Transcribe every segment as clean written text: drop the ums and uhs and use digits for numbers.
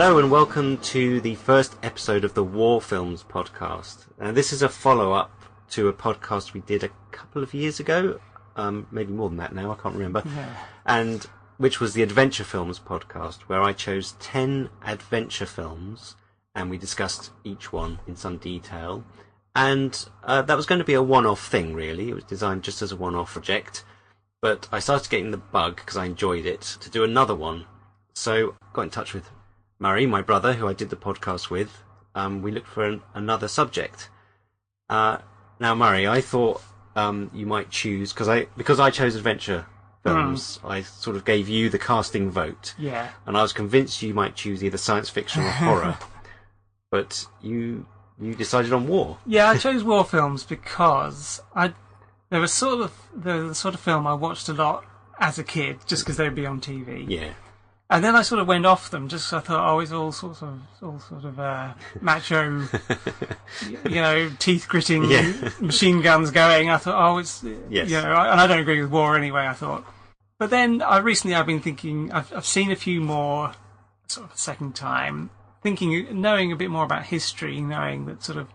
Hello and welcome to the first episode of the War Films podcast. This is a follow-up to a podcast we did a couple of years ago, maybe more than that now, I can't remember, and which was the Adventure Films podcast, where I chose 10 adventure films and we discussed each one in some detail. And that was going to be a one-off thing, really. It was designed just as a one-off project, but I started getting the bug, because I enjoyed it, to do another one. So I got in touch with Murray, my brother, who I did the podcast with. We looked for another subject. Now, Murray, I thought you might choose, because I chose adventure films, I sort of gave you the casting vote. Yeah. And I was convinced you might choose either science fiction or horror. But you decided on war. Yeah, I chose war films because they were the sort of film I watched a lot as a kid, just because they'd be on TV. Yeah. And then I sort of went off them, just 'cause I thought, it's all sort of macho, teeth gritting, machine guns going. I thought, it's and I don't agree with war anyway. I thought, but then I've been thinking, I've seen a few more, sort of a second time, knowing a bit more about history, knowing that sort of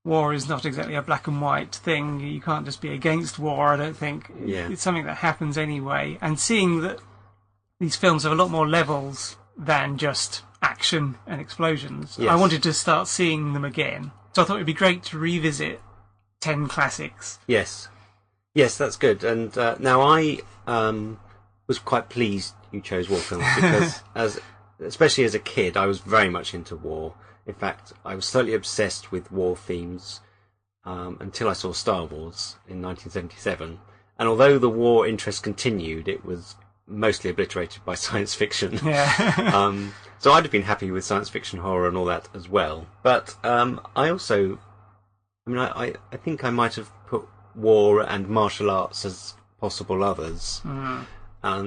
war is not exactly a black and white thing. You can't just be against war. I don't think it's something that happens anyway, and seeing that these films have a lot more levels than just action and explosions. Yes. I wanted to start seeing them again. So I thought it would be great to revisit 10 classics. Yes, that's good. And now I was quite pleased you chose war films, because especially as a kid, I was very much into war. In fact, I was totally obsessed with war themes until I saw Star Wars in 1977. And although the war interest continued, it was mostly obliterated by science fiction. Yeah. So I'd have been happy with science fiction, horror and all that as well. But I think I might have put war and martial arts as possible others. Mm.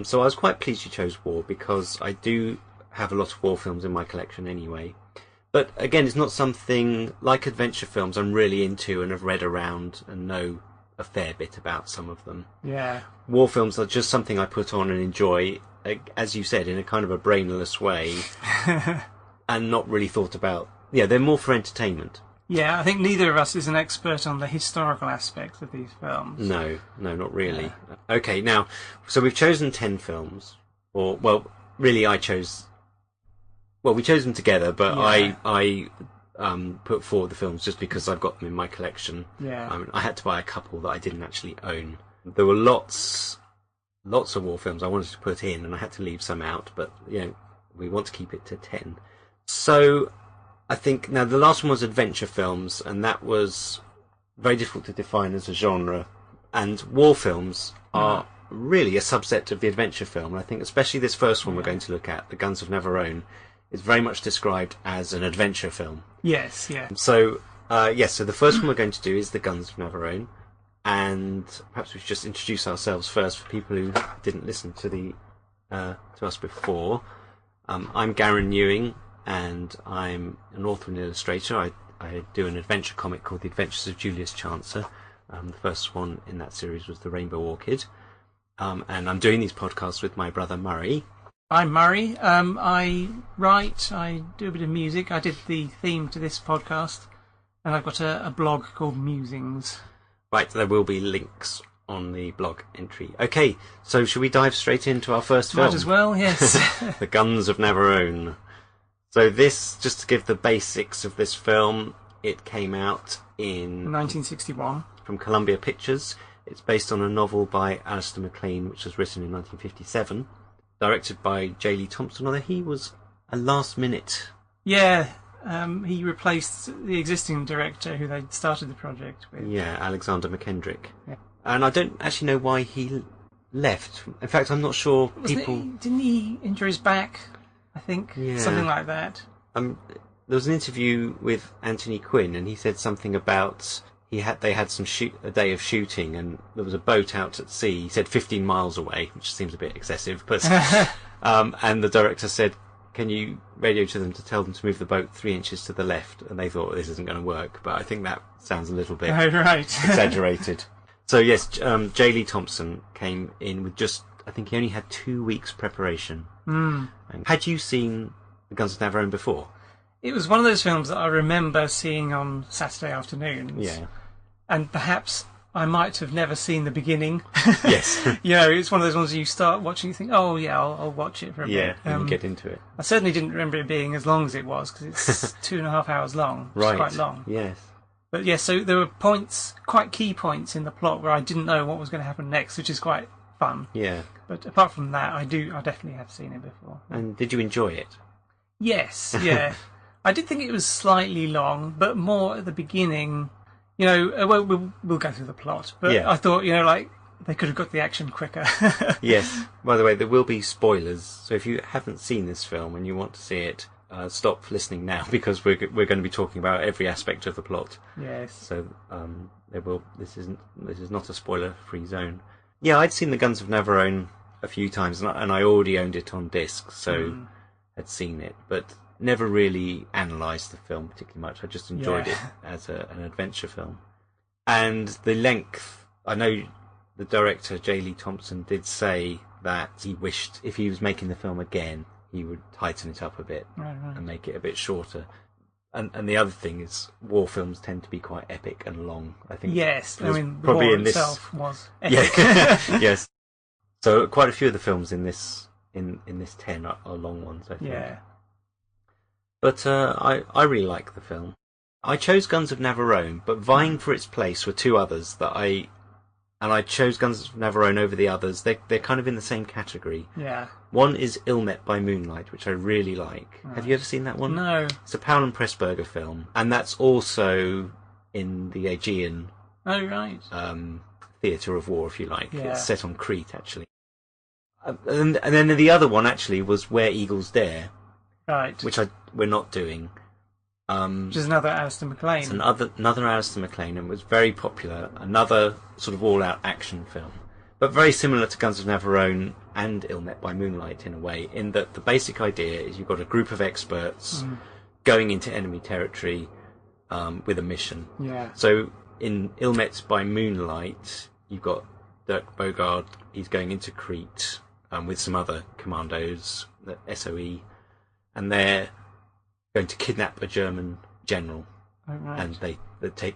So I was quite pleased you chose war, because I do have a lot of war films in my collection anyway. But again, it's not something like adventure films I'm really into and have read around and know a fair bit about some of them. Yeah. War films are just something I put on and enjoy, as you said, in a kind of a brainless way, and not really thought about. Yeah, they're more for entertainment. Yeah, I think neither of us is an expert on the historical aspects of these films. No, not really. Yeah. Okay, now, so we've chosen 10 films, really we chose them together, but yeah. I put forward the films just because I've got them in my collection. Yeah. I had to buy a couple that I didn't actually own. There were lots of war films I wanted to put in, and I had to leave some out, but we want to keep it to 10. So I think now the last one was adventure films, and that was very difficult to define as a genre. And war films are really a subset of the adventure film. And I think especially this first one we're going to look at, the Guns of Navarone, is very much described as an adventure film. Yes, yeah. So, so the first one we're going to do is the Guns of Navarone, and perhaps we should just introduce ourselves first for people who didn't listen to us before. I'm Garen Ewing, and I'm an author and illustrator. I do an adventure comic called The Adventures of Julius Chancer. The first one in that series was The Rainbow Orchid. And I'm doing these podcasts with my brother Murray. I'm Murray. I write, I do a bit of music. I did the theme to this podcast, and I've got a blog called Musings. Right, there will be links on the blog entry. Okay, so should we dive straight into our first film? Might as well, yes. The Guns of Navarone. So this, just to give the basics of this film, it came out in 1961 from Columbia Pictures. It's based on a novel by Alistair MacLean, which was written in 1957. Directed by J. Lee Thompson, although he was a last minute. Yeah, he replaced the existing director who they started the project with. Yeah, Alexander McKendrick. Yeah. And I don't actually know why he left. In fact, I'm not sure Didn't he injure his back? I think something like that. There was an interview with Anthony Quinn, and he said something about they had a day of shooting, and there was a boat out at sea. He said 15 miles away, which seems a bit excessive, but and the director said, "Can you radio to them to tell them to move the boat 3 inches to the left?" And they thought, this isn't going to work, but I think that sounds a little bit exaggerated. So yes, J. Lee Thompson came in with I think he only had 2 weeks preparation. Mm. And had you seen the Guns of Navarone before? It was one of those films that I remember seeing on Saturday afternoons. Yeah. And perhaps I might have never seen the beginning. Yes. It's one of those ones you start watching, you think, oh yeah, I'll watch it for a bit. Yeah, and you get into it. I certainly didn't remember it being as long as it was, because it's 2.5 hours long. Which Right. is quite long. Yes. But yeah, so there were points, quite key points in the plot where I didn't know what was going to happen next, which is quite fun. Yeah. But apart from that, I definitely have seen it before. And did you enjoy it? Yes, yeah. I did think it was slightly long, but more at the beginning. We'll go through the plot, but Yeah. I thought, they could have got the action quicker. Yes. By the way, there will be spoilers, so if you haven't seen this film and you want to see it, stop listening now, because we're going to be talking about every aspect of the plot. Yes. So this is not a spoiler-free zone. Yeah, I'd seen the Guns of Navarone a few times, and I already owned it on disc, so had seen it, but never really analysed the film particularly much. I just enjoyed it as an adventure film. And the length, I know the director, J. Lee Thompson, did say that he wished, if he was making the film again, he would tighten it up a bit and make it a bit shorter. And the other thing is, war films tend to be quite epic and long, I think. Yes, I mean, the probably war in this itself was epic. Yeah. Yes. So quite a few of the films in this 10 are long ones, I think. Yeah. But I really like the film. I chose Guns of Navarone, but vying for its place were two others that I chose Guns of Navarone over the others. They're kind of in the same category. Yeah. One is Ill Met by Moonlight, which I really like. Right. Have you ever seen that one? No. It's a Powell and Pressburger film, and that's also in the Aegean Oh, right. theatre of war, if you like. Yeah. It's set on Crete, actually. And then the other one, actually, was Where Eagles Dare, Right. which we're not doing. Which is another Alistair MacLean. It's another Alistair MacLean, and was very popular. Another sort of all-out action film, but very similar to Guns of Navarone and Ill Met by Moonlight in a way, in that the basic idea is you've got a group of experts going into enemy territory with a mission. Yeah. So in Ill Met by Moonlight, you've got Dirk Bogarde. He's going into Crete with some other commandos, the SOE, and they're going to kidnap a German general, and they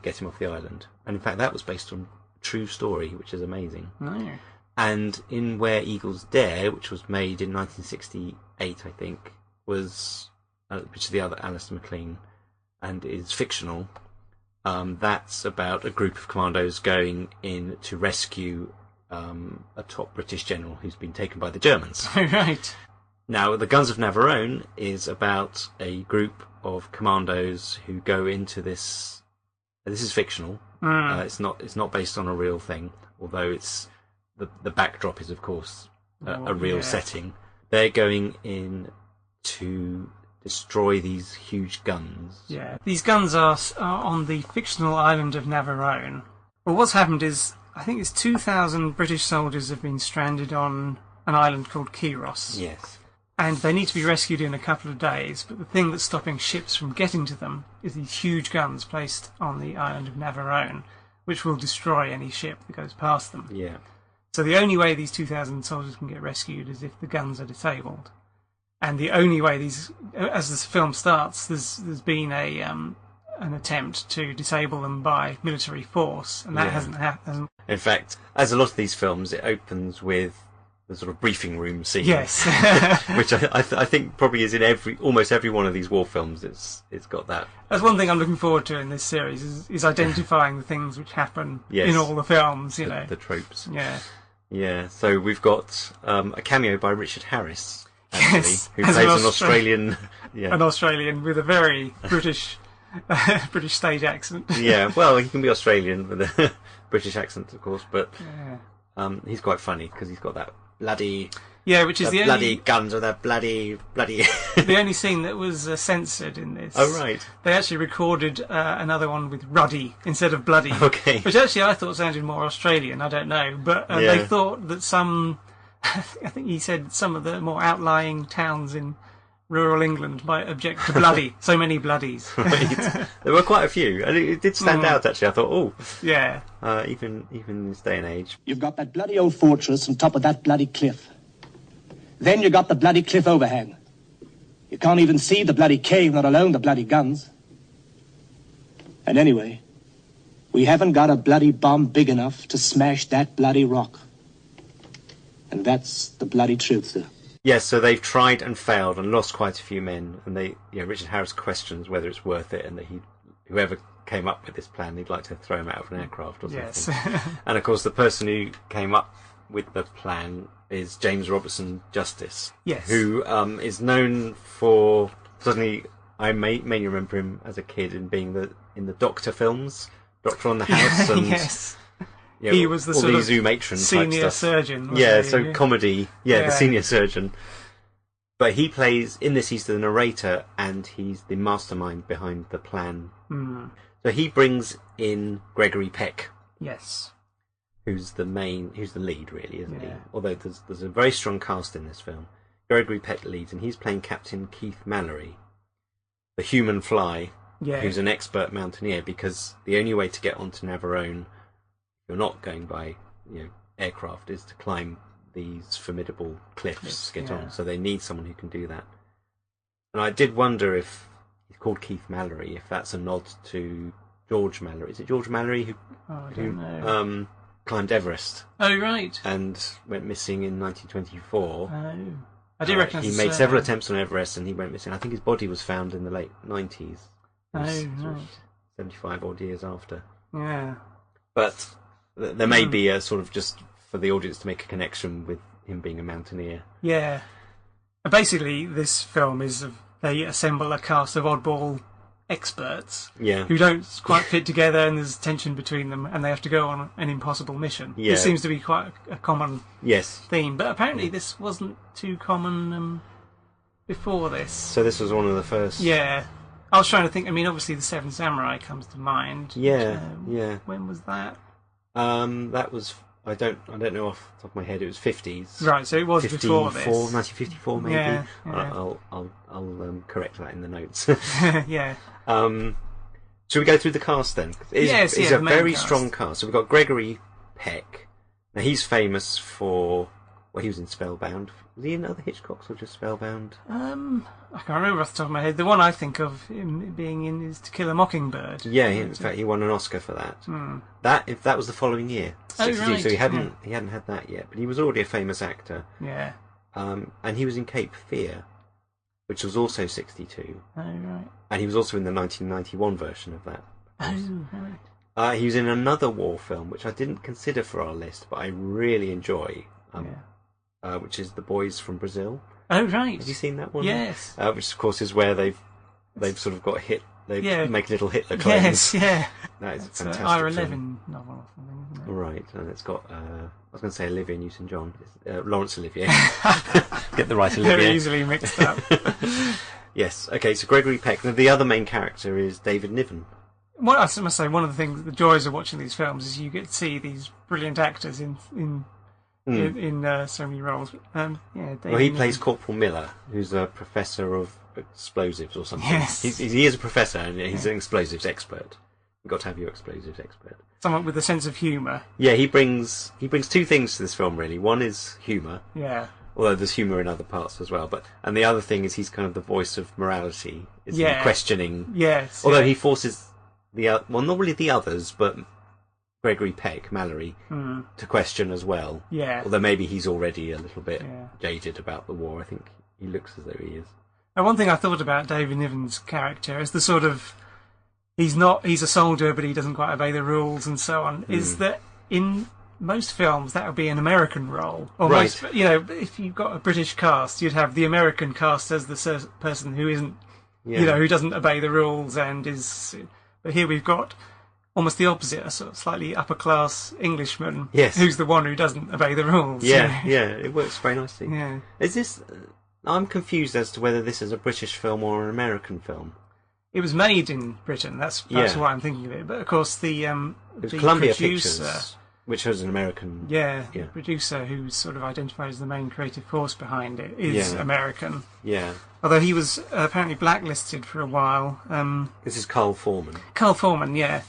get him off the island. And in fact, that was based on a true story, which is amazing. No. And in Where Eagles Dare, which was made in 1968, I think, which is the other Alistair MacLean, and is fictional. That's about a group of commandos going in to rescue a top British general who's been taken by the Germans. Right. Now, the Guns of Navarone is about a group of commandos who go into this. This is fictional. It's not based on a real thing, although it's the backdrop is, of course, a real setting. They're going in to destroy these huge guns. Yeah, these guns are on the fictional island of Navarone. Well, what's happened is, I think it's 2,000 British soldiers have been stranded on an island called Kyros. Yes. And they need to be rescued in a couple of days, but the thing that's stopping ships from getting to them is these huge guns placed on the island of Navarone, which will destroy any ship that goes past them. Yeah. So the only way these 2,000 soldiers can get rescued is if the guns are disabled. And the only way as this film starts, there's been an attempt to disable them by military force, and that hasn't happened. In fact, as a lot of these films, it opens with the sort of briefing room scene. Yes. Which I think probably is in almost every one of these war films. It's got that. That's one thing I'm looking forward to in this series is identifying the things which happen in all the films. The tropes. Yeah. Yeah. So we've got a cameo by Richard Harris, actually, yes, who plays an Australian. Yeah. An Australian with a very British stage accent. Yeah. Well, he can be Australian with a British accent, of course, but he's quite funny because he's got that bloody which is the bloody only guns or that bloody the only scene that was censored in this. Oh right. They actually recorded another one with Ruddy instead of bloody. Okay. Which actually I thought sounded more Australian. I don't know, but they thought that I think he said some of the more outlying towns in rural England might object to bloody. So many bloodies. Right. There were quite a few, and it did stand out actually. I thought, yeah. Even in this day and age. You've got that bloody old fortress on top of that bloody cliff. Then you got the bloody cliff overhang. You can't even see the bloody cave, let alone the bloody guns. And anyway, we haven't got a bloody bomb big enough to smash that bloody rock. And that's the bloody truth, sir. Yes, so they've tried and failed and lost quite a few men, and Richard Harris questions whether it's worth it, and that whoever came up with this plan, he'd like to throw him out of an aircraft or something. Yes. And of course, the person who came up with the plan is James Robertson Justice, yes, who is known for, suddenly I mainly remember him as a kid in being in the Doctor films, Doctor on the House, and yes. He was the all sort these of Zoo Matron senior type stuff. surgeon. Yeah, he? so comedy. Yeah, the senior surgeon. But he plays, in this, he's the narrator, and he's the mastermind behind the plan. Mm. So he brings in Gregory Peck. Yes. Who's the lead, really, isn't he? Yeah. Although there's a very strong cast in this film. Gregory Peck leads, and he's playing Captain Keith Mallory, the human fly, who's an expert mountaineer, because the only way to get onto Navarone, if you're not going by aircraft, is to climb these formidable cliffs to get on. So they need someone who can do that. And I did wonder if he's called Keith Mallory, if that's a nod to George Mallory. Is it George Mallory who climbed Everest? Oh, right. And went missing in 1924. Oh. I do reckon he made several attempts on Everest and he went missing. I think his body was found in the late 90s. Oh, right. 75 odd years after. Yeah. But there may be a sort of, just for the audience to make a connection with him being a mountaineer. Yeah. Basically, this film is they assemble a cast of oddball experts who don't quite fit together, and there's tension between them, and they have to go on an impossible mission. This seems to be quite a common theme, but apparently this wasn't too common before this. So this was one of the first. Yeah. I was trying to think. I mean, obviously, the Seven Samurai comes to mind. Yeah. When was that? That was, I don't know off the top of my head. It was 50s. Right, so it was before this. 1954 maybe. Yeah. I'll correct that in the notes. Yeah. Should we go through the cast then? It's a very strong cast. So we've got Gregory Peck. Now he's famous for, he was in Spellbound. Was he in other Hitchcocks or just Spellbound? I can't remember off the top of my head. The one I think of him being in is To Kill a Mockingbird. Yeah, in fact he won an Oscar for that. That was the following year, 62. Oh, right. So he hadn't had that yet, but he was already a famous actor. Yeah. And he was in Cape Fear, which was also 62. Oh, right. And he was also in the 1991 version of that. Oh, right. He was in another war film, which I didn't consider for our list, but I really enjoy, which is The Boys from Brazil. Oh, right. Have you seen that one? Yes. Which, of course, is where they've sort of got hit. They make little Hitler claims. Yes, yeah. That is a fantastic Ira film. Levin novel or something, isn't it? Right, and it's got, I was going to say Olivia Newton-John. Laurence Olivier. Get the right Olivier. Very easily mixed up. Yes, okay, so Gregory Peck. Now, the other main character is David Niven. Well, I must say, one of the joys of watching these films is you get to see these brilliant actors in so many roles. Well, he plays Corporal Miller, who's a professor of explosives or something. Yes. He is a professor, and he's an explosives expert. You've got to have your explosives expert. Someone with a sense of humour. Yeah, he brings two things to this film, really. One is humour. Yeah. Although there's humour in other parts as well. And the other thing is he's kind of the voice of morality. Is he questioning. Yes. Although he forces not really the others, but Gregory Peck, Mallory, to question as well. Yeah. Although maybe he's already a little bit jaded about the war. I think he looks as though he is. And one thing I thought about David Niven's character is the sort of, he's a soldier, but he doesn't quite obey the rules and so on, is that in most films that would be an American role. Or right. Most, if you've got a British cast, you'd have the American cast as the person who isn't, who doesn't obey the rules and is... But here we've got almost the opposite, a sort of slightly upper-class Englishman who's the one who doesn't obey the rules. Yeah, it works very nicely. Yeah. Is this... I'm confused as to whether this is a British film or an American film. It was made in Britain, that's why I'm thinking of it. But of course the Columbia producer... Pictures, which was an American... The producer who's sort of identified as the main creative force behind it is American. Yeah. Although he was apparently blacklisted for a while. This is Carl Foreman. Carl Foreman, yeah.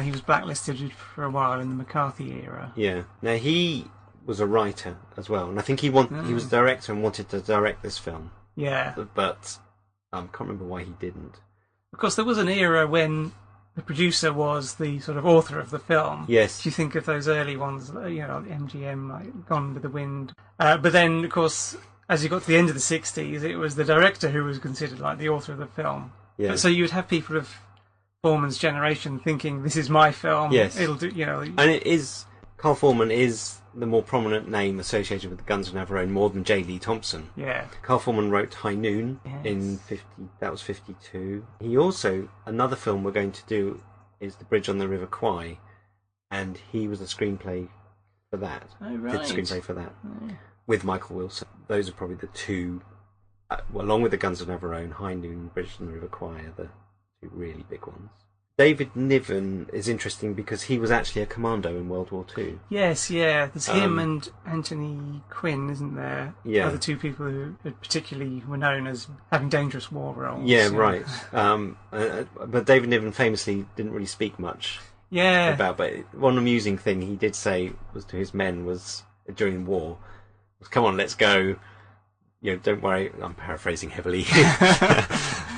He was blacklisted for a while in the McCarthy era. Yeah. Now, he was a writer as well, and I think he was a director and wanted to direct this film. Yeah. But Can't remember why he didn't. Of course, there was an era when the producer was the sort of author of the film. Yes. Do you think of those early ones, like MGM, like Gone with the Wind? But then, of course, as you got to the end of the 60s, it was the director who was considered like the author of the film. Yeah. So you would have people of Foreman's generation thinking, this is my film. Yes. It'll do, And it is... Carl Foreman is the more prominent name associated with the Guns of Navarone more than J. Lee Thompson. Yeah. Carl Foreman wrote High Noon in 52. He also, another film we're going to do is The Bridge on the River Kwai, and he was the screenplay for that. Oh, right. Did the screenplay for that Yeah. with Michael Wilson. Those are probably the two, along with the Guns of Navarone, High Noon, Bridge on the River Kwai are the two really big ones. David Niven is interesting because he was actually a commando in World War II. Yes, yeah. There's him and Anthony Quinn, isn't there? Yeah. Are the two people who particularly were known as having dangerous war roles. Yeah, right. But David Niven famously didn't really speak much about. But one amusing thing he did say was to his men was during the war, "Come on, let's go. Don't worry." I'm paraphrasing heavily.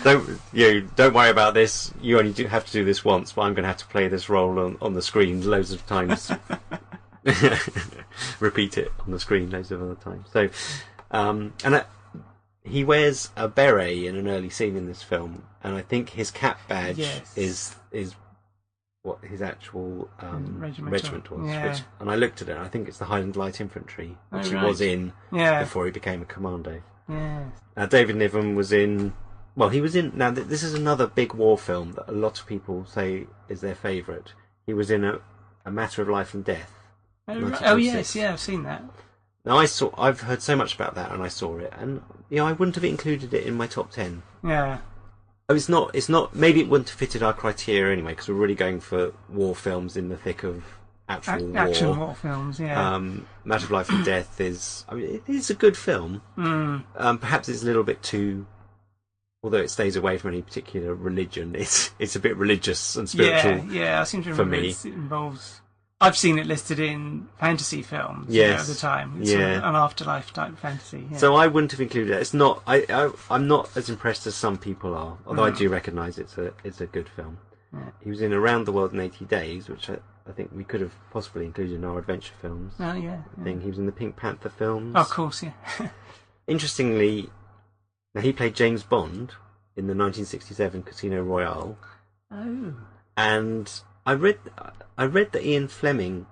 Don't worry about this. You only have to do this once, but I'm going to have to play this role on the screen loads of times. Repeat it on the screen loads of other times. So, he wears a beret in an early scene in this film, and I think his cap badge is what his actual regiment was. Yeah. And I looked at it, and I think it's the Highland Light Infantry, which he right. was in before he became a commando. Yeah. David Niven was in... Well, he was in... Now, this is another big war film that a lot of people say is their favourite. He was in A Matter of Life and Death. Oh, yes, yeah, I've seen that. Now, I've heard so much about that, and I saw it, and I wouldn't have included it in my top 10. Yeah. Oh, it's not. Maybe it wouldn't have fitted our criteria anyway, because we're really going for war films in the thick of actual war. Action war films, yeah. Matter of Life and Death is... I mean, it is a good film. Perhaps it's a little bit too... Although it stays away from any particular religion, it's a bit religious and spiritual. Yeah, I seem to for remember me. it involves... I've seen it listed in fantasy films at the time. It's sort of an afterlife type fantasy. Yeah. So I wouldn't have included it. It's not. I'm not as impressed as some people are. Although I do recognise it's a good film. Yeah. He was in Around the World in 80 Days, which I think we could have possibly included in our adventure films. Oh yeah. He was in the Pink Panther films. Oh, of course, yeah. Interestingly, now he played James Bond in the 1967 Casino Royale. Oh. And I read that Ian Fleming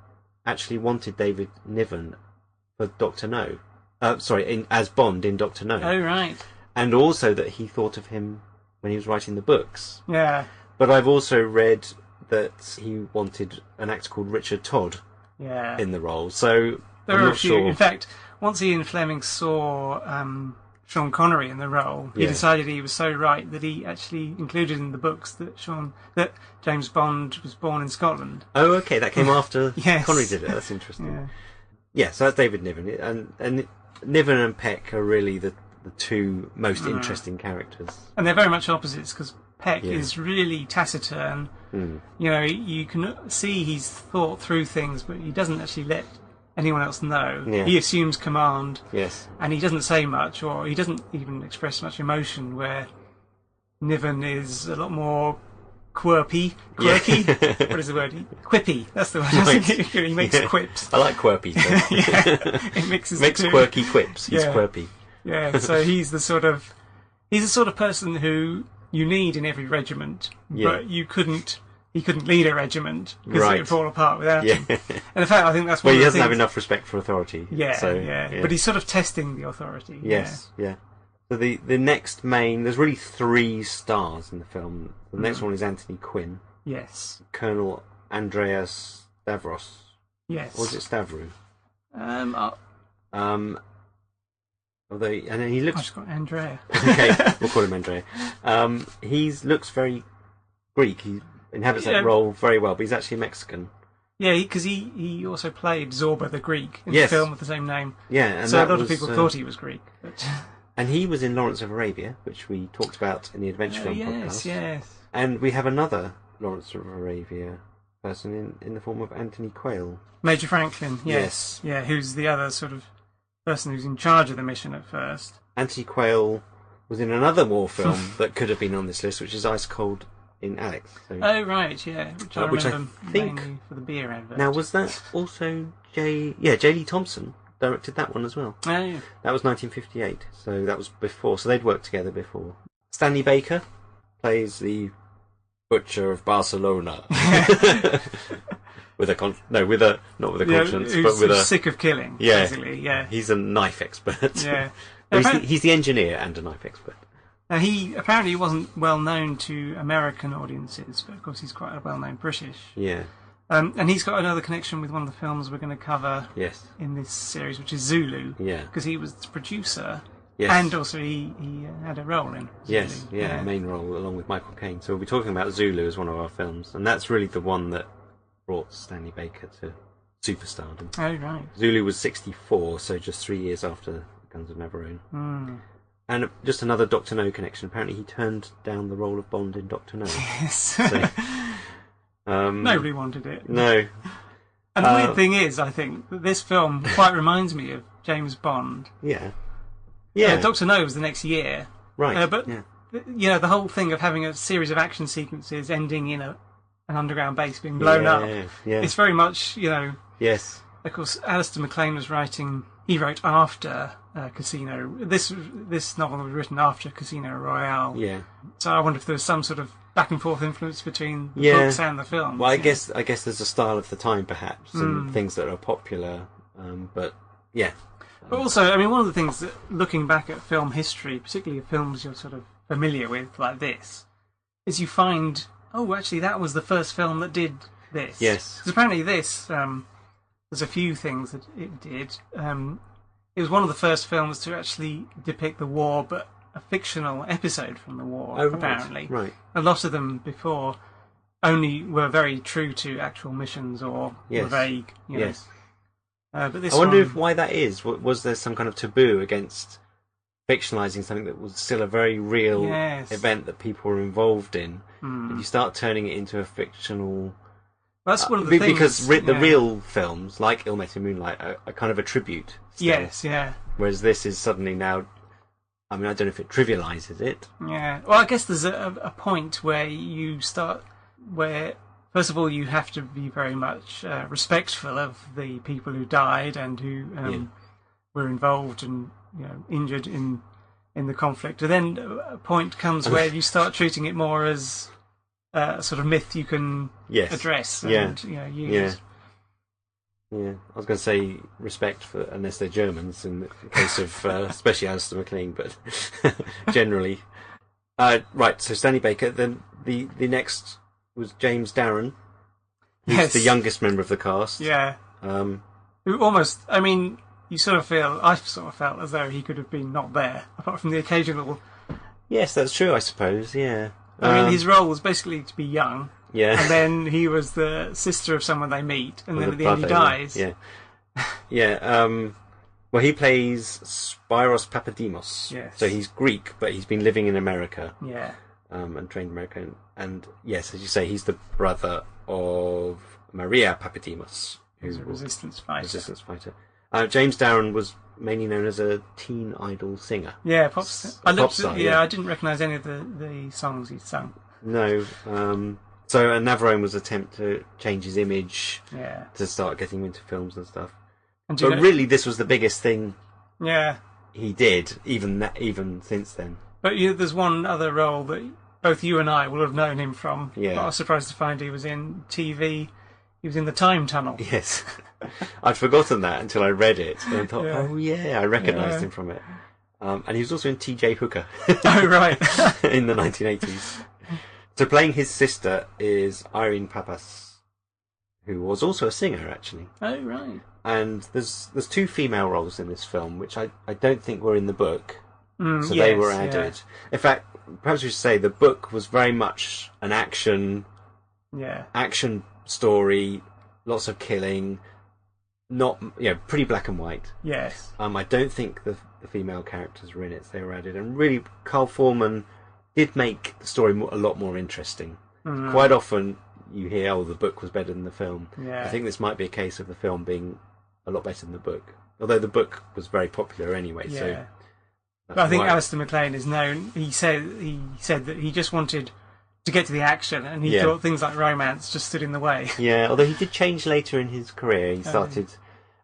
actually wanted David Niven for Dr. No. As Bond in Dr. No. Oh, right. And also that he thought of him when he was writing the books. Yeah. But I've also read that he wanted an actor called Richard Todd in the role. So there I'm are not a few. sure. In fact, once Ian Fleming saw Sean Connery in the role, he decided he was so right that he actually included in the books that James Bond was born in Scotland. Oh, okay, that came after Yes. Connery did it. That's interesting. Yeah, so that's David Niven, and Niven and Peck are really the two most interesting characters. And they're very much opposites because Peck is really taciturn. You can see he's thought through things, but he doesn't actually let anyone else know. Yeah. He assumes command. Yes. And he doesn't say much, or he doesn't even express much emotion, where Niven is a lot more quirky. What is the word? Quippy. That's the word. Right. He makes quips. I like quirky. It mixes Makes the two. quirky quips. He's quirky. Yeah, so he's the sort of person who you need in every regiment, but he couldn't lead a regiment because it would fall apart without him. And in fact, I think that's one of the he doesn't things. have enough respect for authority. But he's sort of testing the authority. Yes. So the next there's really 3 stars in the film. The next one is Anthony Quinn. Yes. Colonel Andreas Stavros. Yes. Or is it Stavru? Although, and he looks... I've just got Andrea. Okay, we'll call him Andrea. He looks very Greek. He inhabits that role very well, but he's actually Mexican. Yeah, because he also played Zorba the Greek in the film with the same name. Yeah, and so a lot of people thought he was Greek. But... And he was in Lawrence of Arabia, which we talked about in the Adventure Film podcast. Yes. And we have another Lawrence of Arabia person in the form of Anthony Quayle. Major Franklin, yes. Yeah, who's the other sort of person who's in charge of the mission at first. Anthony Quayle was in another war film that could have been on this list, which is Ice Cold in Alex. So, oh right, yeah, which I think mainly for the beer advert. Now was that also J. Lee Thompson directed that one as well. Oh yeah. That was 1958, so that was before. So they'd worked together before. Stanley Baker plays the butcher of Barcelona. Not with a conscience, but with a sick of killing. Yeah, basically. Yeah. He's a knife expert. Yeah. He's the engineer and a knife expert. Now he apparently wasn't well known to American audiences, but of course he's quite a well-known British. Yeah. And he's got another connection with one of the films we're going to cover in this series, which is Zulu. Yeah. Because he was the producer. Yes. And also he had a role in Zulu. Yes, a main role along with Michael Caine. So we'll be talking about Zulu as one of our films, and that's really the one that brought Stanley Baker to superstardom. Oh, right. Zulu was 1964, so just 3 years after Guns of Navarone. Mm. And just another Dr. No connection. Apparently he turned down the role of Bond in Dr. No. Yes. So, nobody wanted it. No. And the weird thing is, I think, that this film quite reminds me of James Bond. Yeah. Yeah. Dr. No was the next year. Right. But, the whole thing of having a series of action sequences ending in an underground base being blown up, it's very much, Yes. Of course, Alistair MacLean was writing. He wrote after Casino. This novel was written after Casino Royale. Yeah. So I wonder if there was some sort of back and forth influence between the books and the films. Well, I guess there's a style of the time, perhaps, and things that are popular. But yeah. But also, I mean, one of the things that, looking back at film history, particularly films you're sort of familiar with, like this, is you find, actually, that was the first film that did this. Yes. Because apparently this. There's a few things that it did. It was one of the first films to actually depict the war, but a fictional episode from the war, apparently. Right. A lot of them before only were very true to actual missions or were vague. Yes. But this I wonder why that is. Was there some kind of taboo against fictionalising something that was still a very real event that people were involved in? If you start turning it into a fictional... That's one of the things. Because the real films, like Ill Met in Moonlight, are kind of a tribute. Still. Yes, yeah. Whereas this is suddenly now... I mean, I don't know if it trivialises it. Yeah. Well, I guess there's a point where you start... where, first of all, you have to be very much respectful of the people who died and who were involved and injured in the conflict. And then a point comes where you start treating it more as... a sort of myth you can address and use. Yeah, I was going to say respect for, unless they're Germans, in the case of especially Alistair MacLean, but generally. Right, so Stanley Baker. Then the next was James Darren, who's the youngest member of the cast. Yeah. Who almost, I mean, I sort of felt as though he could have been not there, apart from the occasional... Yes, that's true, I suppose, yeah. I mean, his role was basically to be young. Yeah. And then he was the sister of someone they meet, and then at the end he dies. Yeah. Yeah. Well, he plays Spyros Papademos. Yes. So he's Greek, but he's been living in America. Yeah. And trained American. And yes, as you say, he's the brother of Maria Papademos, who's a resistance fighter. James Darren was mainly known as a teen idol singer. Yeah, pop star. I didn't recognise any of the songs he'd sung. No. So Navarone was an attempt to change his image to start getting him into films and stuff. But really, this was the biggest thing he did, even since then. But there's one other role that both you and I will have known him from. Yeah. But I was surprised to find he was in TV. He was in The Time Tunnel. Yes. I'd forgotten that until I read it. And I thought, I recognised him from it. And he was also in T.J. Hooker. Oh, right. In the 1980s. So playing his sister is Irene Papas, who was also a singer, actually. Oh, right. And there's two female roles in this film, which I don't think were in the book. So they were added. Yeah. In fact, perhaps we should say the book was very much an action story, lots of killing, pretty black and white. Yes. I don't think the female characters were in it, so they were added. And really, Carl Foreman did make the story a lot more interesting. Mm. Quite often you hear, the book was better than the film. Yeah. I think this might be a case of the film being a lot better than the book. Although the book was very popular anyway, so But I think Alistair MacLean is known. He said that he just wanted to get to the action, and he thought things like romance just stood in the way. Yeah, although he did change later in his career. He started,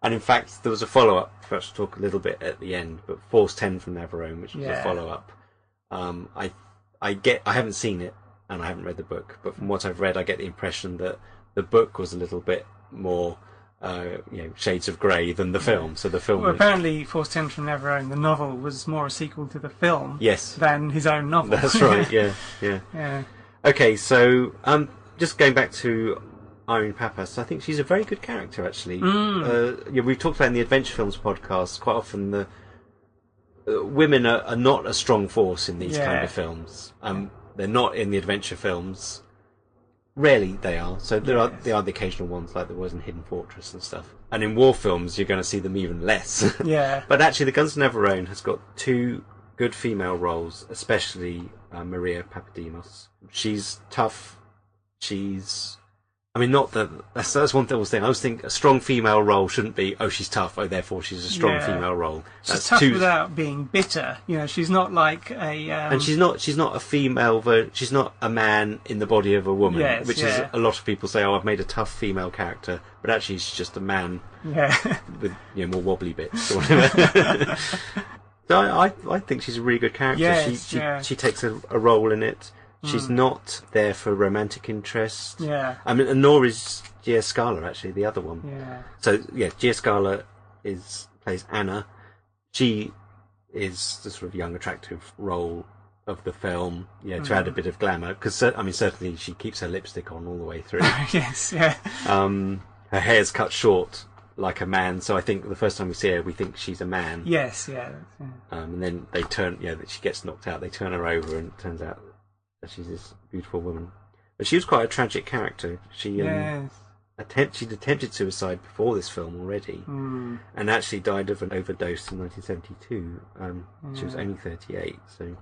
and in fact, there was a follow-up. Perhaps we'll talk a little bit at the end, but Force 10 from Navarone, which was a follow-up. I haven't seen it, and I haven't read the book, but from what I've read, I get the impression that the book was a little bit more, shades of grey than the film. So the film. Well, apparently, Force 10 from Navarone, the novel, was more a sequel to the film. Yes. Than his own novel. That's right. Yeah. Okay, so just going back to Irene Papas, I think she's a very good character, actually. We've talked about in the Adventure Films podcast quite often the women are not a strong force in these kind of films. They're not in the adventure films. Rarely they are. So there are the occasional ones like there was in Hidden Fortress and stuff. And in war films, you're going to see them even less. Yeah. But actually, the Guns of Navarone has got two good female roles, especially Maria Papademos. She's tough. Not that that's one thing I was thinking. I was thinking a strong female role shouldn't be, she's tough, therefore she's a strong female role. She's tough without being bitter. She's not like a. And she's not a female. She's not a man in the body of a woman, which is a lot of people say. I've made a tough female character, but actually she's just a man with more wobbly bits or whatever. So I think she's a really good character. Yes, she takes a role in it. She's not there for romantic interest. Yeah. And nor is Gia Scala, actually, the other one. Yeah. So, Gia Scala plays Anna. She is the sort of young, attractive role of the film, to add a bit of glamour. Because, certainly she keeps her lipstick on all the way through. Yes, yeah. Her hair's cut short like a man, so I think the first time we see her, we think she's a man. Yes, yeah. And then they turn, that she gets knocked out, they turn her over, and it turns out that she's this beautiful woman. But she was quite a tragic character. She she'd attempted suicide before this film already, and actually died of an overdose in 1972. She was only 38, so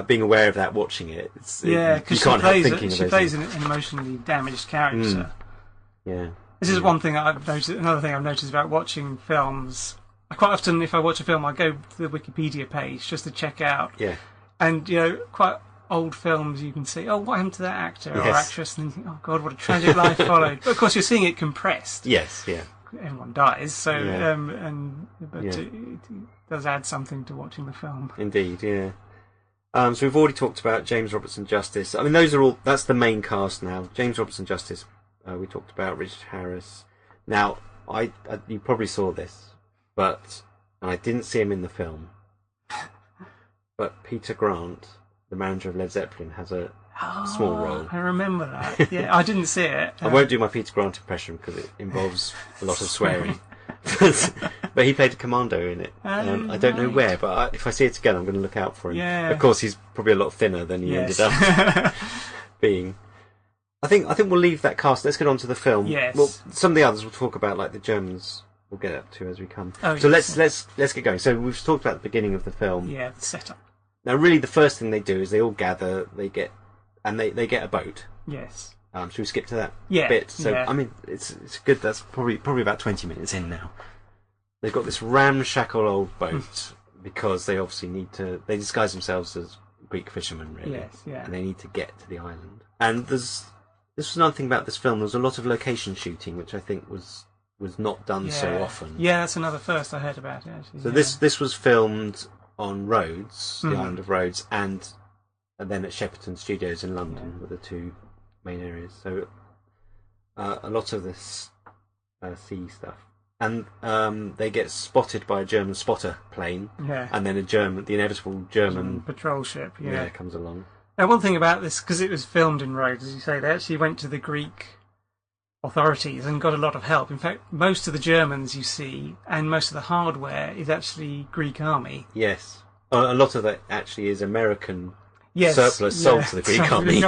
being aware of that, watching it, you can't help thinking of it. She plays an emotionally damaged character. Yeah. This is one thing I've noticed. Another thing I've noticed about watching films. Quite often, if I watch a film, I go to the Wikipedia page just to check out. Yeah. And quite old films, you can see, what happened to that actor or actress, and you think, oh God, what a tragic life followed. But of course, you're seeing it compressed. Yes, yeah. Everyone dies, so it does add something to watching the film. Indeed, yeah. So we've already talked about James Robertson Justice. Those are all. That's the main cast now. James Robertson Justice. We talked about Richard Harris. Now, you probably saw this, and I didn't see him in the film. But Peter Grant, the manager of Led Zeppelin, has a small role. I remember that. Yeah, I didn't see it. I won't do my Peter Grant impression because it involves a lot of swearing. But he played a commando in it. I don't know where, but if I see it again, I'm going to look out for him. Yeah. Of course, he's probably a lot thinner than he ended up being. I think we'll leave that cast. Let's get on to the film. Yes. Well, some of the others we'll talk about, like the Germans. We'll get up to as we come. So let's get going. So we've talked about the beginning of the film. Yeah, the setup. Now, really, the first thing they do is they all gather. They get a boat. Yes. Should we skip to that bit? So it's good. That's probably about 20 minutes in now. They've got this ramshackle old boat because they obviously need to. They disguise themselves as Greek fishermen, really. Yes, yeah. And they need to get to the island. And this was another thing about this film. There was a lot of location shooting, which I think was not done so often. Yeah, that's another first I heard about it, actually. So this was filmed on Rhodes, the island of Rhodes, and then at Shepperton Studios in London were the two main areas. So a lot of this sea stuff. And they get spotted by a German spotter plane, and then the inevitable German patrol ship, comes along. Now, one thing about this, because it was filmed in Rhodes, as you say, they actually went to the Greek authorities and got a lot of help. In fact, most of the Germans you see, and most of the hardware, is actually Greek army. Yes. A lot of that actually is American surplus sold to the Greek army.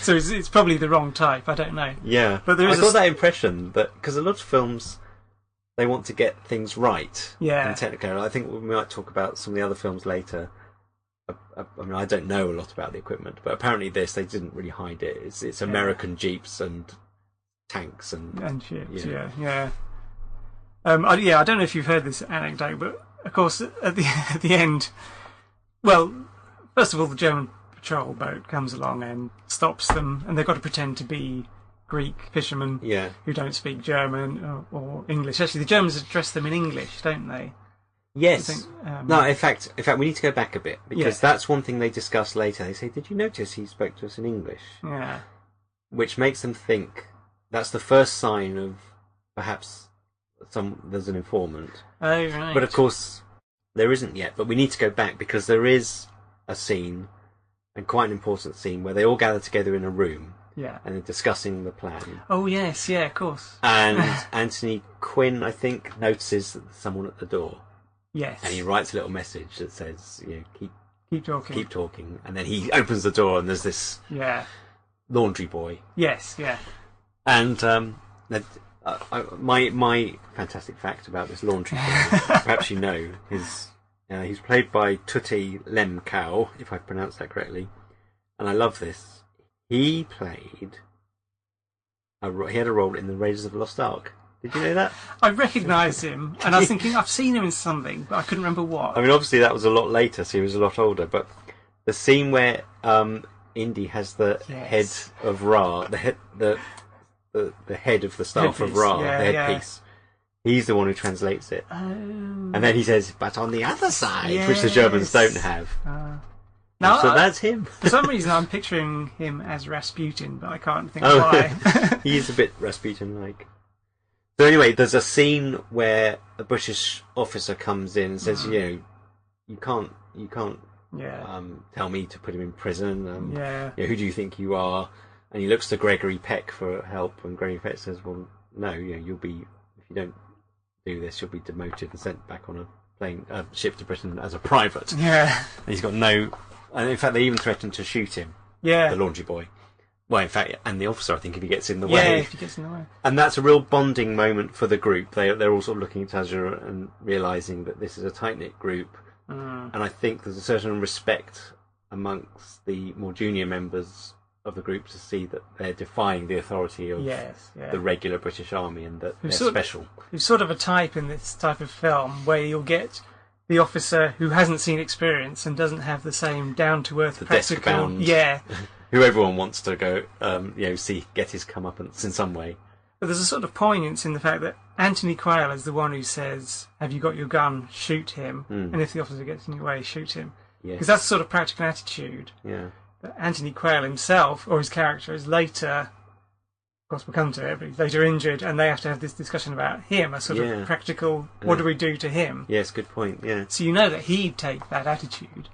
So it's probably the wrong type, I don't know. Yeah. But I got that impression, that because a lot of films, they want to get things right. Yeah. In technical area. I think we might talk about some of the other films later. I don't know a lot about the equipment, but apparently they didn't really hide it. It's American jeeps and tanks and ships. Yeah. I don't know if you've heard this anecdote, but of course at the end, Well, first of all, the German patrol boat comes along and stops them, and they've got to pretend to be Greek fishermen who don't speak German or English. Actually, the Germans address them in English, don't they? Yes. I think, No, in fact, we need to go back a bit, because that's one thing they discuss later. They say, did you notice he spoke to us in English? Yeah. Which makes them think that's the first sign of perhaps there's an informant. Oh, right. But of course, there isn't yet. But we need to go back, because there is a scene, and quite an important scene, where they all gather together in a room. Yeah. And they're discussing the plan. Oh, yes, yeah, of course. And Anthony Quinn, I think, notices that there's someone at the door. Yes. And he writes a little message that says, keep talking. Keep talking. And then he opens the door, and there's this laundry boy. Yes, yeah. And my fantastic fact about this laundry boy, perhaps you know, is he's played by Tutti Lemkow, if I pronounced that correctly. And I love this. He played he had a role in the Raiders of the Lost Ark. Did you know that? I recognised him, and I was thinking, I've seen him in something, but I couldn't remember what. I mean, obviously that was a lot later, so he was a lot older, but the scene where Indy has the head of Ra, the head of the staff of Ra, the headpiece, he's the one who translates it. Oh. And then he says, but on the other side, which the Germans don't have. Now, so that's him. For some reason, I'm picturing him as Rasputin, but I can't think why. He is a bit Rasputin-like. So anyway, there's a scene where a British officer comes in and says, you can't tell me to put him in prison. Who do you think you are? And he looks to Gregory Peck for help, and Gregory Peck says, well, no, you'll be, if you don't do this, you'll be demoted and sent back on a ship to Britain as a private. Yeah. And he's got no... And in fact, they even threatened to shoot him. Yeah. The laundry boy. Well, in fact, and the officer, I think, if he gets in the way. Yeah, if he gets in the way. And that's a real bonding moment for the group. They're all sort of looking at Tajir and realising that this is a tight-knit group. And I think there's a certain respect amongst the more junior members of the group to see that they're defying the authority of the regular British Army, and that they're special. There's sort of a type in this type of film where you'll get the officer who hasn't seen experience and doesn't have the same down-to-earth practical... desk-bound... Yeah. Who everyone wants to go, get his comeuppance in some way. But there's a sort of poignance in the fact that Anthony Quayle is the one who says, have you got your gun, shoot him, and if the officer gets in your way, shoot him. Because that's the sort of practical attitude. Yeah. But Anthony Quayle himself, or his character, is later... Of course, we'll come to it, but he's later injured, and they have to have this discussion about him, a sort of practical, what do we do to him? Yes, good point, yeah. So you know that he'd take that attitude.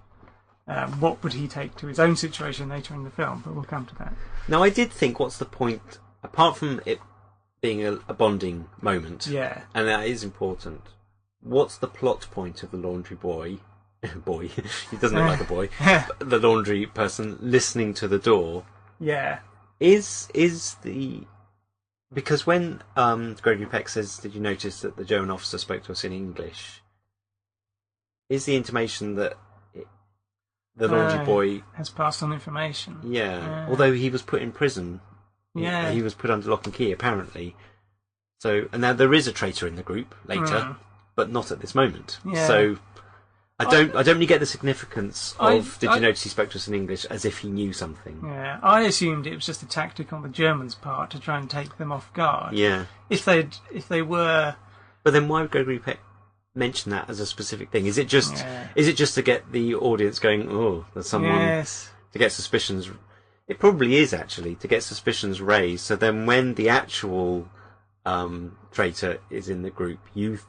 What would he take to his own situation later in the film? But we'll come to that. Now, I did think, what's the point, apart from it being a bonding moment, and that is important, what's the plot point of the laundry boy, he doesn't look like a boy, the laundry person listening to the door, is the... Because when Gregory Peck says, did you notice that the German officer spoke to us in English, is the intimation that the laundry boy... has passed on information. Yeah. Although he was put in prison. Yeah. He was put under lock and key, apparently. So, and now there is a traitor in the group later, but not at this moment. Yeah. So... I don't really get the significance of did you notice he spoke to us in English, as if he knew something. Yeah, I assumed it was just a tactic on the Germans' part to try and take them off guard. Yeah. If they were... But then why would Gregory Peck mention that as a specific thing? Is it just to get the audience going, oh, there's someone... To get suspicions... It probably is, actually, to get suspicions raised, so then when the actual... traitor is in the group, you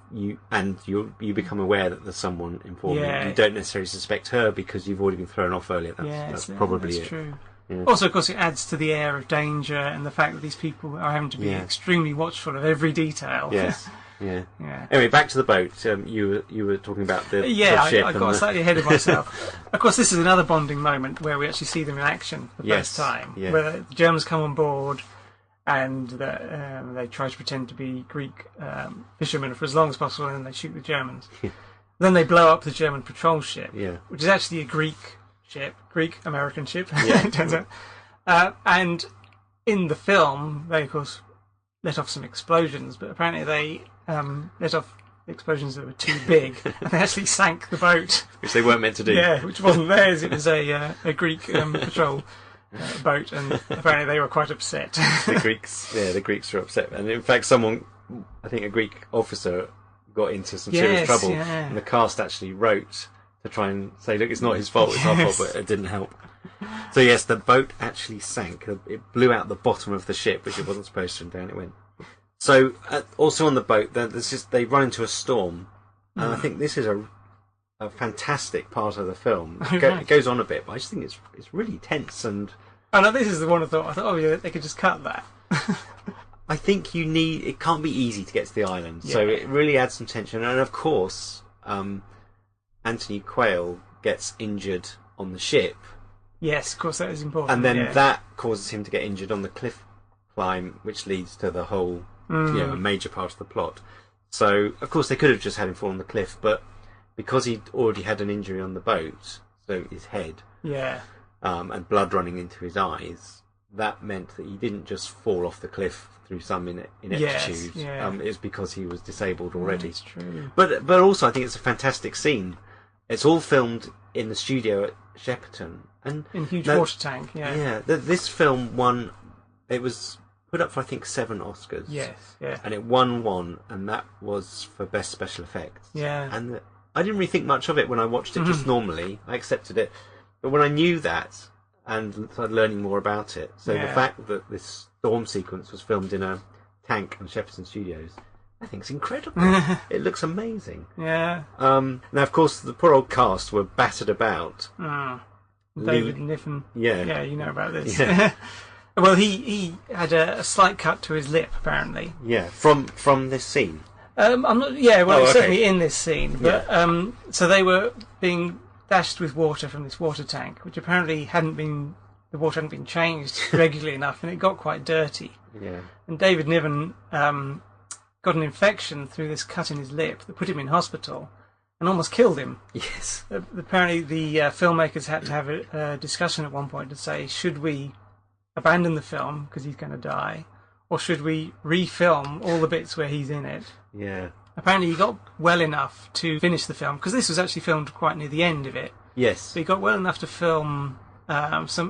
become aware that there's someone informing. You don't necessarily suspect her because you've already been thrown off earlier. That's probably it. True. Yeah. Also, of course, it adds to the air of danger and the fact that these people are having to be extremely watchful of every detail. Yes. Yeah. Anyway, back to the boat. You were talking about the ship. I got slightly ahead of myself. Of course, this is another bonding moment where we actually see them in action for the first time. Yeah. Where the Germans come on board. And they try to pretend to be Greek fishermen for as long as possible, and then they shoot the Germans. Then they blow up the German patrol ship, which is actually a Greek-American ship, it turns out. And in the film, they, of course, let off some explosions, but apparently they let off explosions that were too big, and they actually sank the boat. Which they weren't meant to do. Yeah, which wasn't theirs. It was a Greek patrol boat, and apparently they were quite upset. The Greeks were upset, and in fact, I think a Greek officer, got into some serious trouble, and the cast actually wrote to try and say, "Look, it's not his fault; it's our fault," but it didn't help. So yes, the boat actually sank. It blew out the bottom of the ship, which it wasn't supposed to, and down it went. So also on the boat, they run into a storm, and I think this is a fantastic part of the film. It goes on a bit, but I just think it's really tense and. Oh no, this is the one I thought, oh yeah, they could just cut that. I think it can't be easy to get to the island, so it really adds some tension. And of course, Anthony Quayle gets injured on the ship. Yes, of course, that is important. And then that causes him to get injured on the cliff climb, which leads to the whole, a major part of the plot. So, of course, they could have just had him fall on the cliff, but because he'd already had an injury on the boat, so his head, and blood running into his eyes, that meant that he didn't just fall off the cliff through some ineptitude. It was because he was disabled already. That's true. But also, I think it's a fantastic scene. It's all filmed in the studio at Shepperton, and in a huge water tank. This film won. It was put up for, I think, 7 Oscars. And it won 1, and that was for best special effects. And I didn't really think much of it when I watched it. Just normally, I accepted it. But when I knew that and started learning more about it, so the fact that this storm sequence was filmed in a tank in Shepperton Studios, I think it's incredible. It looks amazing. Now, of course, the poor old cast were battered about. David Niven. Yeah, you know about this. Well, he had a slight cut to his lip, apparently. Yeah, from this scene. I'm not. Yeah, well, certainly in this scene. But so they were being dashed with water from this water tank, which apparently the water hadn't been changed regularly enough, and it got quite dirty. And David Niven got an infection through this cut in his lip that put him in hospital and almost killed him. Yes. Apparently, the filmmakers had to have a discussion at one point to say, should we abandon the film because he's going to die, or should we refilm all the bits where he's in it? Apparently he got well enough to finish the film, because this was actually filmed quite near the end of it. So he got well enough to film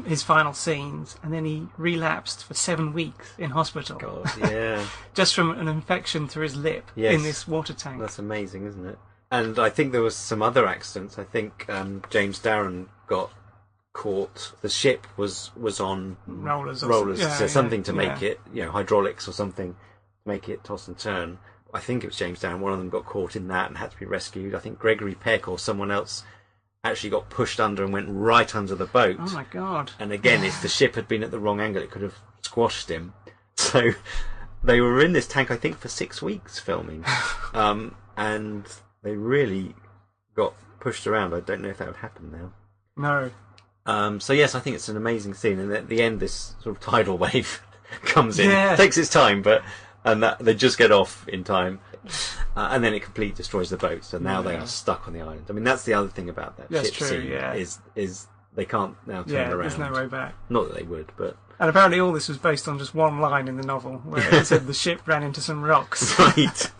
his final scenes, and then he relapsed for 7 weeks in hospital. God, just from an infection through his lip in this water tank. That's amazing, isn't it? And I think there was some other accidents. I think James Darren got caught. The ship was on rollers, so something to make it, hydraulics or something to make it toss and turn. I think it was James Darren. One of them got caught in that and had to be rescued. I think Gregory Peck or someone else actually got pushed under and went right under the boat. Oh my God. And again, if the ship had been at the wrong angle, it could have squashed him. So they were in this tank, I think, for 6 weeks filming. And they really got pushed around. I don't know if that would happen now. No. So yes, I think it's an amazing scene. And at the end, this sort of tidal wave comes in. It takes its time, and that they just get off in time. And then it completely destroys the boat, so now they are stuck on the island. I mean, that's the other thing about that ship scene, is they can't now turn around. There's no way back. Not that they would, but... And apparently all this was based on just one line in the novel, where it said the ship ran into some rocks. Right.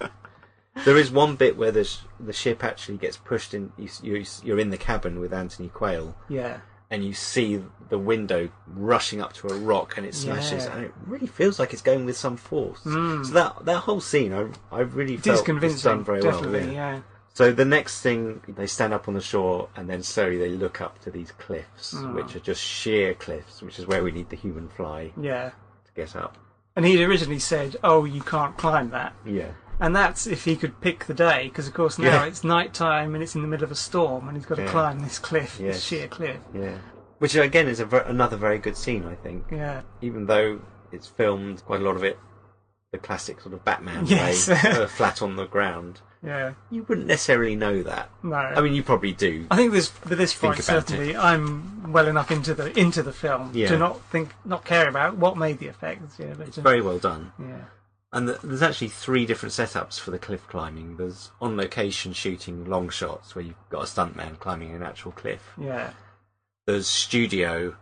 There is one bit where the ship actually gets pushed in. You're in the cabin with Anthony Quayle. And you see the window rushing up to a rock, and it smashes, and it really feels like it's going with some force. So that whole scene, I really felt was done very well. So the next thing, they stand up on the shore, and then slowly they look up to these cliffs, which are just sheer cliffs, which is where we need the human fly to get up. And he'd originally said, "Oh, you can't climb that." And that's if he could pick the day, because of course now it's night time and it's in the middle of a storm, and he's got to climb this cliff, this sheer cliff. Which again is another very good scene, I think. Even though it's filmed quite a lot of it the classic sort of Batman way, flat on the ground. You wouldn't necessarily know that. No. I mean, you probably do. I think with this point, certainly, I'm well enough into the film to not care about what made the effects. But it's very well done. And there's actually 3 different setups for the cliff climbing. There's on location shooting long shots where you've got a stuntman climbing an actual cliff. There's studio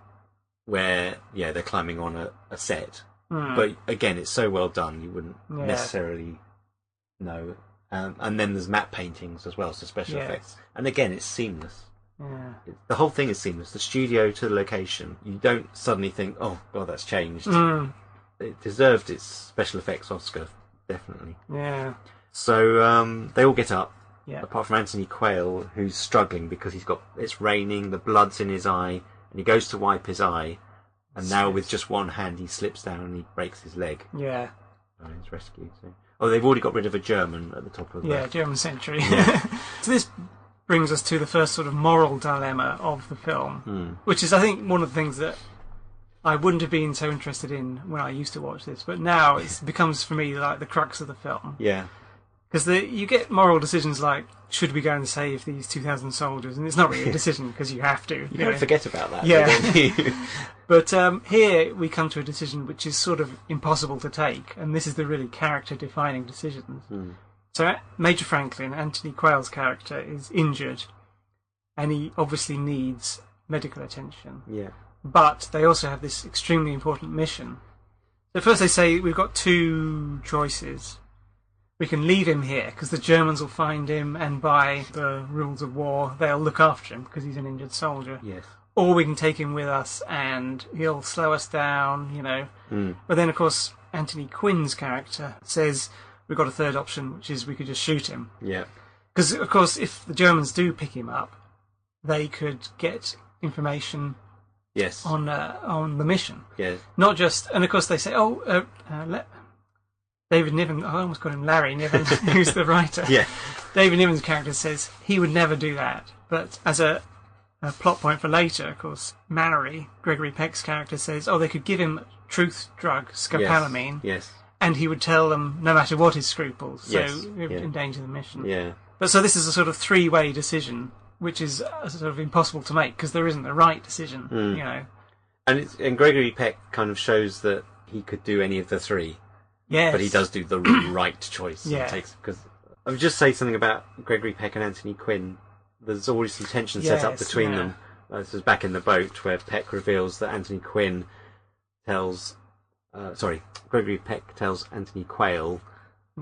where they're climbing on a set. But again, it's so well done you wouldn't necessarily know. And then there's matte paintings as well, so special effects. And again, it's seamless. Yeah. The whole thing is seamless. The studio to the location. You don't suddenly think, oh, God, that's changed. It deserved its special effects Oscar, definitely. Yeah. So they all get up, yeah. apart from Anthony Quayle, who's struggling because it's raining, the blood's in his eye, and he goes to wipe his eye, and now with just one hand he slips down and he breaks his leg. Yeah. And he's rescued. So. Oh, they've already got rid of a German at the top of the... German sentry. Yeah. So this brings us to the first sort of moral dilemma of the film, which is, I think, one of the things that I wouldn't have been so interested in when I used to watch this, but now it becomes for me like the crux of the film. Yeah. Because you get moral decisions like, should we go and save these 2,000 soldiers? And it's not really a decision because you have to. You don't forget about that. Yeah. But here we come to a decision which is sort of impossible to take, and this is the really character-defining decisions. So Major Franklin, Anthony Quayle's character, is injured, and he obviously needs medical attention. Yeah. But they also have this extremely important mission. So first they say, we've got two choices. We can leave him here, because the Germans will find him, and by the rules of war, they'll look after him, because he's an injured soldier. Yes. Or we can take him with us, and he'll slow us down, you know. But then, of course, Anthony Quinn's character says, we've got a third option, which is we could just shoot him. Yeah. Because, of course, if the Germans do pick him up, they could get information... Yes. On the mission. Yes. Not just, and of course they say, David Niven. I almost called him Larry Niven, who's the writer. Yeah. David Niven's character says he would never do that. But as a plot point for later, of course, Mallory, Gregory Peck's character, says, they could give him truth drug, scopolamine. Yes. And he would tell them no matter what his scruples. So Yes. it would endanger the mission. Yeah. But so this is a sort of three-way decision, which is sort of impossible to make because there isn't a right decision, you know. And Gregory Peck kind of shows that he could do any of the three. Yes. But he does do the right choice. Yeah. Because I would just say something about Gregory Peck and Anthony Quinn. There's always some tension set up between them. This is back in the boat where Peck reveals that Anthony Quinn tells... Gregory Peck tells Anthony Quayle...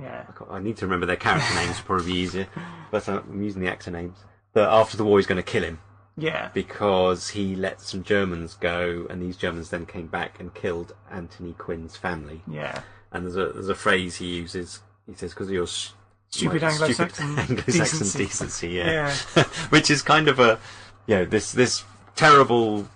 Yeah. I need to remember their character names, probably easier. But I'm using the actor names. That after the war he's going to kill him. Yeah. Because he let some Germans go, and these Germans then came back and killed Anthony Quinn's family. Yeah. And there's a phrase he uses. He says, "Because of your stupid Anglo-Saxon decency." Yeah. Which is kind of this terrible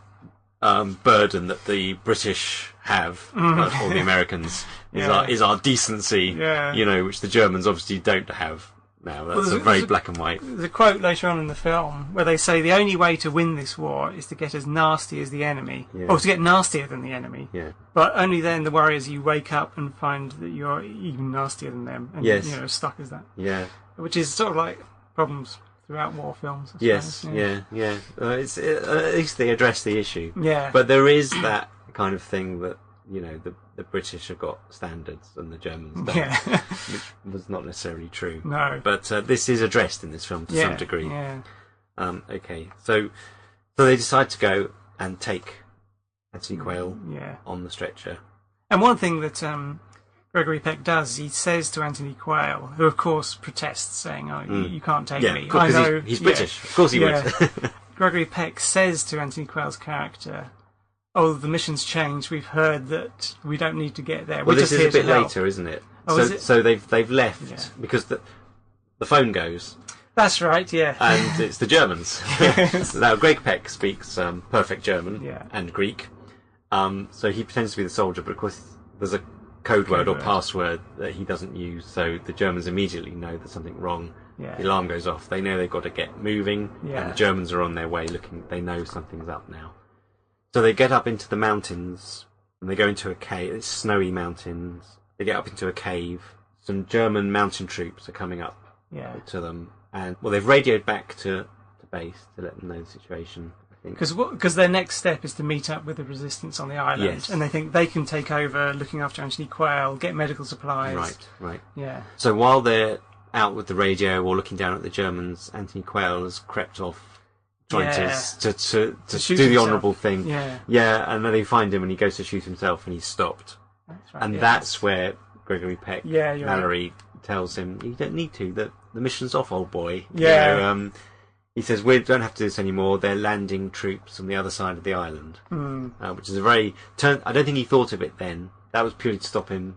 burden that the British have, or the Americans, is our decency. Yeah. Which the Germans obviously don't have. Now that's very black and white. There's a quote later on in the film where they say the only way to win this war is to get as nasty as the enemy, or to get nastier than the enemy. Yeah. But only then the worry is you wake up and find that you're even nastier than them, and stuck as that. Yeah. Which is sort of like problems throughout war films. I yes. suppose. Yeah. At least they address the issue. Yeah. But there is that kind of thing that the British have got standards and the Germans don't, which was not necessarily true. No. But this is addressed in this film to some degree. Yeah. Okay, so they decide to go and take Anthony Quayle on the stretcher. And one thing that Gregory Peck does, he says to Anthony Quayle, who of course protests, saying, you can't take me. I know he's British. Of course he would. Gregory Peck says to Anthony Quayle's character, the mission's changed. We've heard that we don't need to get there. Well, this is a bit later, isn't it? So they've left because the phone goes. That's right, yeah. And it's the Germans. Now, Greg Peck speaks perfect German and Greek, so he pretends to be the soldier, but of course there's a code word or password that he doesn't use, so the Germans immediately know there's something wrong. Yeah. The alarm goes off. They know they've got to get moving, and the Germans are on their way looking. They know something's up now. So they get up into the mountains, and they go into a cave. It's snowy mountains. They get up into a cave. Some German mountain troops are coming up to them. And, they've radioed back to base to let them know the situation, I think. Because their next step is to meet up with the resistance on the island. Yes. And they think they can take over looking after Anthony Quayle, get medical supplies. Right. Yeah. So while they're out with the radio or looking down at the Germans, Anthony Quayle has crept off, trying to do the honourable thing. Yeah, and then they find him and he goes to shoot himself and he's stopped. That's right. And that's where Gregory Peck, Mallory, tells him, "You don't need to. The mission's off, old boy." Yeah. You know, he says, "We don't have to do this anymore. They're landing troops on the other side of the island," which is a very. I don't think he thought of it then. That was purely to stop him.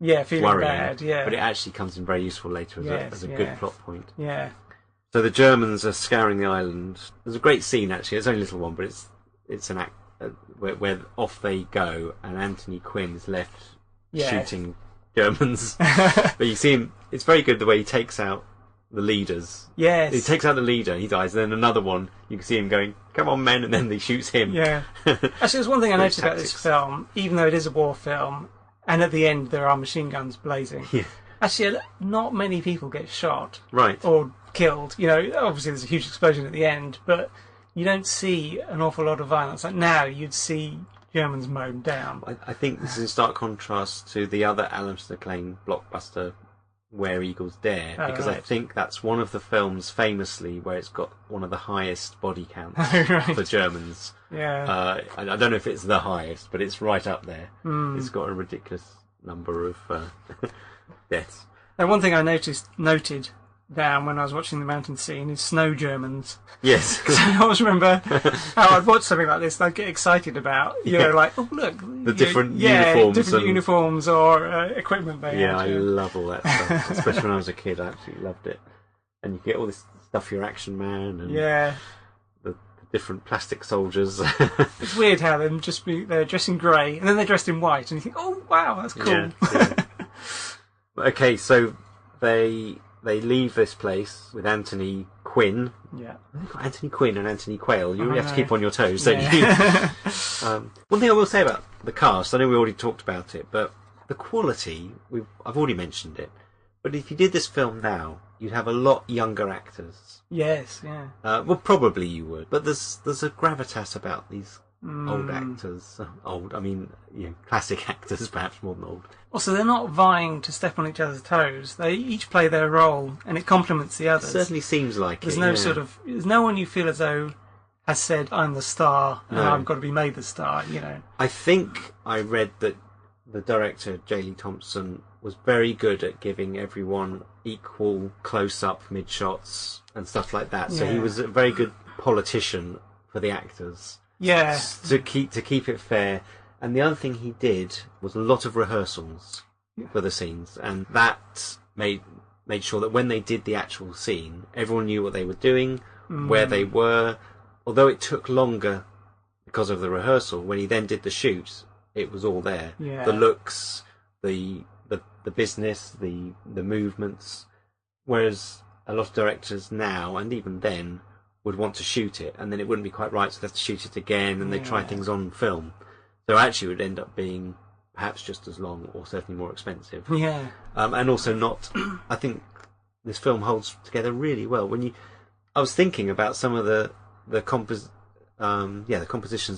Yeah, feeling worrying, bad. Yeah, but it actually comes in very useful later as a good plot point. Yeah. So the Germans are scouring the island. There's a great scene actually. It's only a little one, but it's an act where off they go, and Anthony Quinn is left shooting Germans. But you see him. It's very good the way he takes out the leaders. Yes. He takes out the leader and he dies. And then another one, you can see him going, "Come on, men!" And then he shoots him. Yeah. Actually, there's one thing I noticed about this film. Even though it is a war film, and at the end there are machine guns blazing. Yeah. Actually, not many people get shot. Right. Or killed. You know, obviously there's a huge explosion at the end, but you don't see an awful lot of violence. Like now, you'd see Germans mowed down. I think this is in stark contrast to the other Alistair MacLean blockbuster, Where Eagles Dare, because I think that's one of the films famously where it's got one of the highest body counts for Germans. Yeah. I don't know if it's the highest, but it's right up there. It's got a ridiculous number of deaths. Now, one thing I noted down when I was watching the mountain scene is snow Germans. Yes. So I always remember how I'd watch something like this and I'd get excited about, you know, like, oh, look. The different uniforms. Different uniforms or equipment they had. I love all that stuff, especially when I was a kid. I absolutely loved it. And you get all this stuff, your Action Man and the different plastic soldiers. It's weird how they're dressed in grey and then they're dressed in white and you think, oh, wow, that's cool. Yeah. Okay, so they leave this place with Anthony Quinn. Yeah. They've got Anthony Quinn and Anthony Quayle. You really have to keep on your toes, don't you? One thing I will say about the cast, I know we already talked about it, but the quality, I've already mentioned it, but if you did this film now, you'd have a lot younger actors. Yes, yeah. Well, probably you would, but there's a gravitas about these old actors. Old, I mean, classic actors, perhaps more than old. Also, they're not vying to step on each other's toes. They each play their role, and it complements the others. It certainly seems like there's there's no one you feel as though has said, "I'm the star, and I've got to be made the star." You know. I think I read that the director J. Lee Thompson was very good at giving everyone equal close-up mid-shots and stuff like that. So he was a very good politician for the actors. Yeah. To keep it fair. And the other thing he did was a lot of rehearsals for the scenes, and that made sure that when they did the actual scene, everyone knew what they were doing, where they were. Although it took longer because of the rehearsal, when he then did the shoot, it was all there. Yeah. The looks, the business, the movements. Whereas a lot of directors now, and even then, would want to shoot it, and then it wouldn't be quite right, so they have to shoot it again, and they try things on film. So actually it would end up being perhaps just as long, or certainly more expensive. Yeah. And also not... I think this film holds together really well. I was thinking about some of the compositions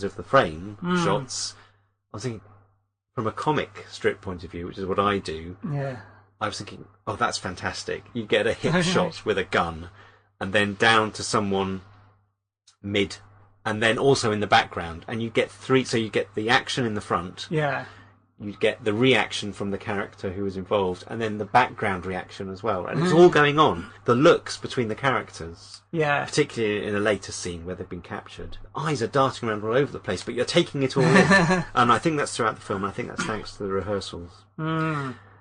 of the frame shots. I was thinking, from a comic strip point of view, which is what I do, I was thinking, oh, that's fantastic. You get a hip shot with a gun, and then down to someone mid, and then also in the background, and you get three. So you get the action in the front. Yeah. You get the reaction from the character who was involved, and then the background reaction as well. And it's all going on. The looks between the characters, particularly in a later scene where they've been captured, eyes are darting around all over the place, but you're taking it all in. And I think that's throughout the film. I think that's thanks to the rehearsals.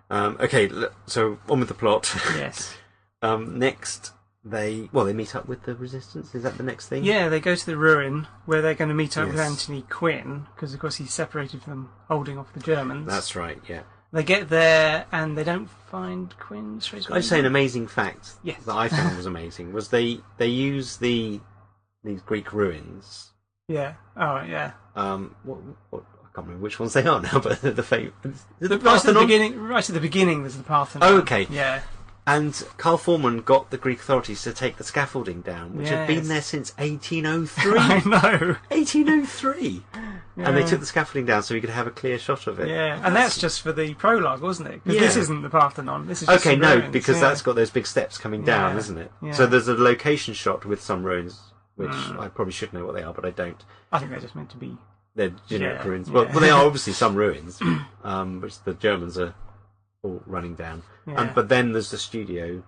Okay, so on with the plot. Yes. Next, they meet up with the resistance. Is that the next thing? Yeah, they go to the ruin where they're going to meet up with Anthony Quinn, because of course he's separated from them, holding off the Germans. That's right. Yeah. They get there and they don't find Quinn straight away. I'd say an amazing fact that I found was amazing was they use these Greek ruins. Yeah. Oh yeah. What I can't remember which ones they are now, but the right at the beginning there's the Parthenon. Oh, okay. Yeah. And Carl Foreman got the Greek authorities to take the scaffolding down, which had been there since 1803. I know. 1803. Yeah. And they took the scaffolding down so we could have a clear shot of it. Yeah, and that's just for the prologue, wasn't it? Because this isn't the Parthenon. This is just okay, ruins. Because that's got those big steps coming down, isn't it? Yeah. So there's a location shot with some ruins, which I probably should know what they are, but I don't. I think they're just meant to be... They're generic ruins. Well, they are obviously some ruins, which the Germans are all running down. Yeah. But then there's the studio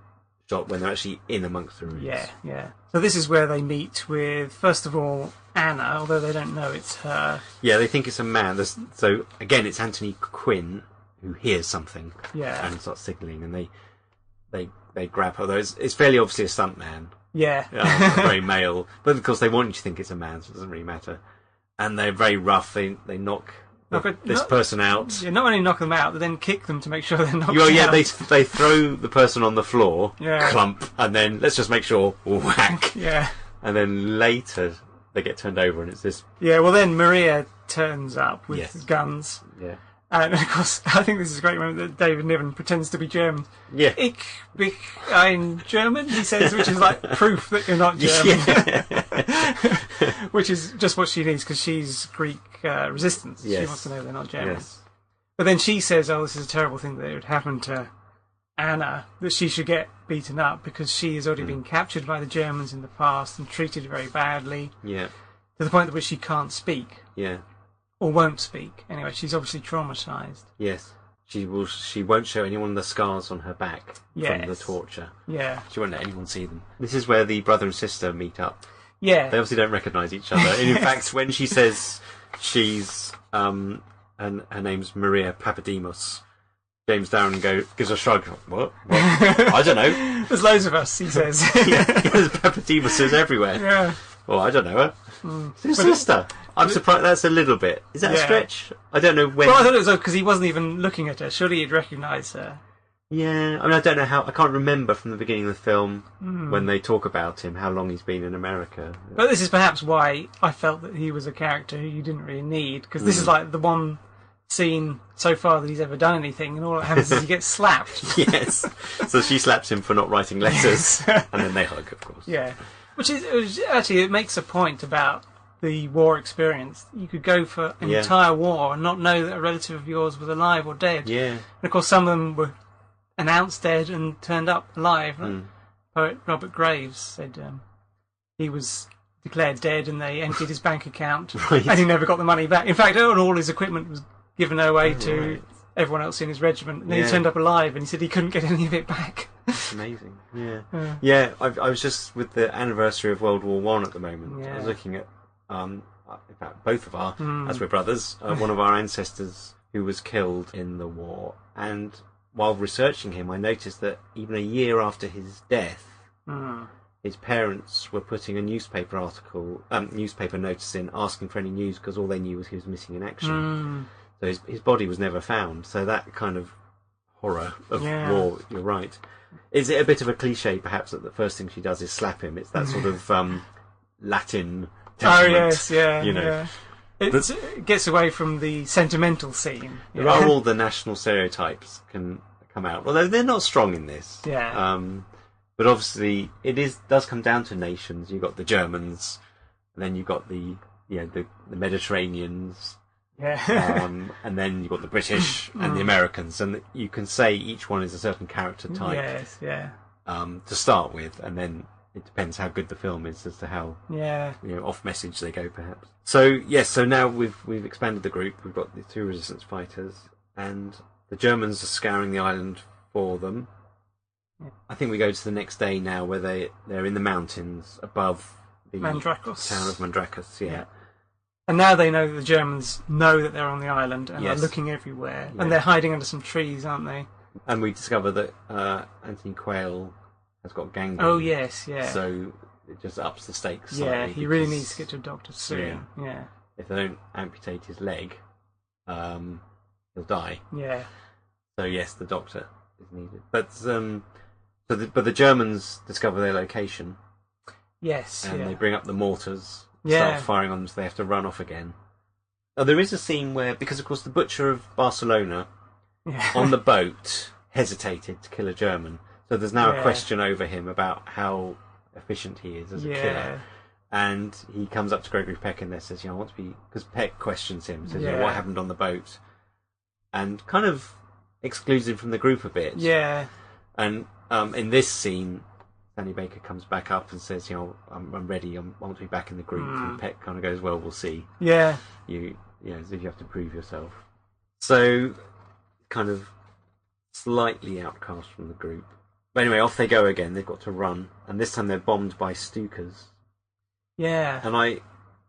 shot when they're actually in amongst the ruins. Yeah. So this is where they meet with, first of all, Anna, although they don't know it's her. Yeah, they think it's a man. So again, it's Anthony Quinn who hears something. Yeah. And starts signalling, and they grab her. Although it's fairly obviously a stuntman. Yeah. Very male. But of course they want you to think it's a man, so it doesn't really matter. And they're very rough. They knock this person out. Yeah, not only knock them out, they then kick them to make sure they're knocked Well, yeah, out. they throw the person on the floor, Yeah. clump, and then let's just make sure, whack. Yeah. And then later they get turned over, and it's this. Yeah, well then Maria turns up with Yes. guns. Yeah. And of course, I think this is a great moment that David Niven pretends to be German. Yeah. Ich bin ein German, he says, which is like proof that you're not German. Yeah. Which is just what she needs, because she's Greek resistance. Yes. She wants to know they're not German. Yes. But then she says, oh, this is a terrible thing that it would happen to Anna, that she should get beaten up because she has already been captured by the Germans in the past and treated very badly, Yeah. to the point at which she can't speak. Yeah. Or won't speak. Anyway, she's obviously traumatised. Yes. She won't show anyone the scars on her back from the Yes. torture. Yeah. She won't let anyone see them. This is where the brother and sister meet up. Yeah. They obviously don't recognise each other. And in fact, when she says she's and her name's Maria Papademos, James Darren gives a shrug. What? I don't know. There's loads of us, he says. Yeah, there's Papademoses everywhere. Yeah. Well, I don't know her. It's your sister. I'm surprised. That's a little bit. Is that a Yeah. stretch? I don't know when. Well, I thought it was because he wasn't even looking at her. Surely he'd recognise her. Yeah, I mean, I don't know how. I can't remember from the beginning of the film when they talk about him how long he's been in America. But this is perhaps why I felt that he was a character who you didn't really need, because this is like the one scene so far that he's ever done anything, and all that happens is he gets slapped. Yes. So she slaps him for not writing letters, and then they hug, of course. Yeah. Which actually, it makes a point about the war experience. You could go for an entire war and not know that a relative of yours was alive or dead. Yeah. And of course, some of them were announced dead and turned up alive. Poet Robert Graves said he was declared dead and they emptied his bank account and he never got the money back. In fact, all his equipment was given away to everyone else in his regiment, and then he turned up alive and he said he couldn't get any of it back. That's amazing. Yeah. I was just with the anniversary of World War One at the moment. I was looking at in fact both of our, as we're brothers, one of our ancestors who was killed in the war, and while researching him I noticed that even a year after his death his parents were putting a newspaper notice in asking for any news, because all they knew was he was missing in action. So his body was never found. So that kind of horror of war, you're right. Is it a bit of a cliche, perhaps, that the first thing she does is slap him? It's that sort of Latin temperament. Oh, yes, yeah. You know. Yeah. It gets away from the sentimental scene. There are all the national stereotypes can come out, although they're not strong in this. Yeah. But obviously, does come down to nations. You've got the Germans, and then you've got the Mediterraneans. Yeah. And then you've got the British and the Americans, and you can say each one is a certain character type. Yes, yeah. To start with, and then it depends how good the film is as to how off message they go, perhaps. So so now we've expanded the group. We've got the two resistance fighters, and the Germans are scouring the island for them. Yeah. I think we go to the next day now, where they're in the mountains above the Mandrakos. town of Mandrakos. Yeah. And now they know that the Germans know that they're on the island and are looking everywhere. Yeah. And they're hiding under some trees, aren't they? And we discover that Anthony Quayle has got gangrene. Oh, yes, yeah. So it just ups the stakes slightly. Yeah, he really needs to get to a doctor soon. Yeah. If they don't amputate his leg, he'll die. Yeah. So, yes, the doctor is needed. But but the Germans discover their location. Yes, and they bring up the mortars. Start firing on them, so they have to run off again. Oh, there is a scene where, because of course the butcher of Barcelona on the boat hesitated to kill a German, so there's now a question over him about how efficient he is as a killer. And he comes up to Gregory Peck and says, I want to be, because Peck questions him, says, what happened on the boat, and kind of excludes him from the group a bit. Yeah. And in this scene, Danny Baker comes back up and says, I'm ready. I want to be back in the group. And Peck kind of goes, well, we'll see. Yeah. As if you have to prove yourself. So, kind of slightly outcast from the group. But anyway, off they go again. They've got to run, and this time they're bombed by Stukas. Yeah. And I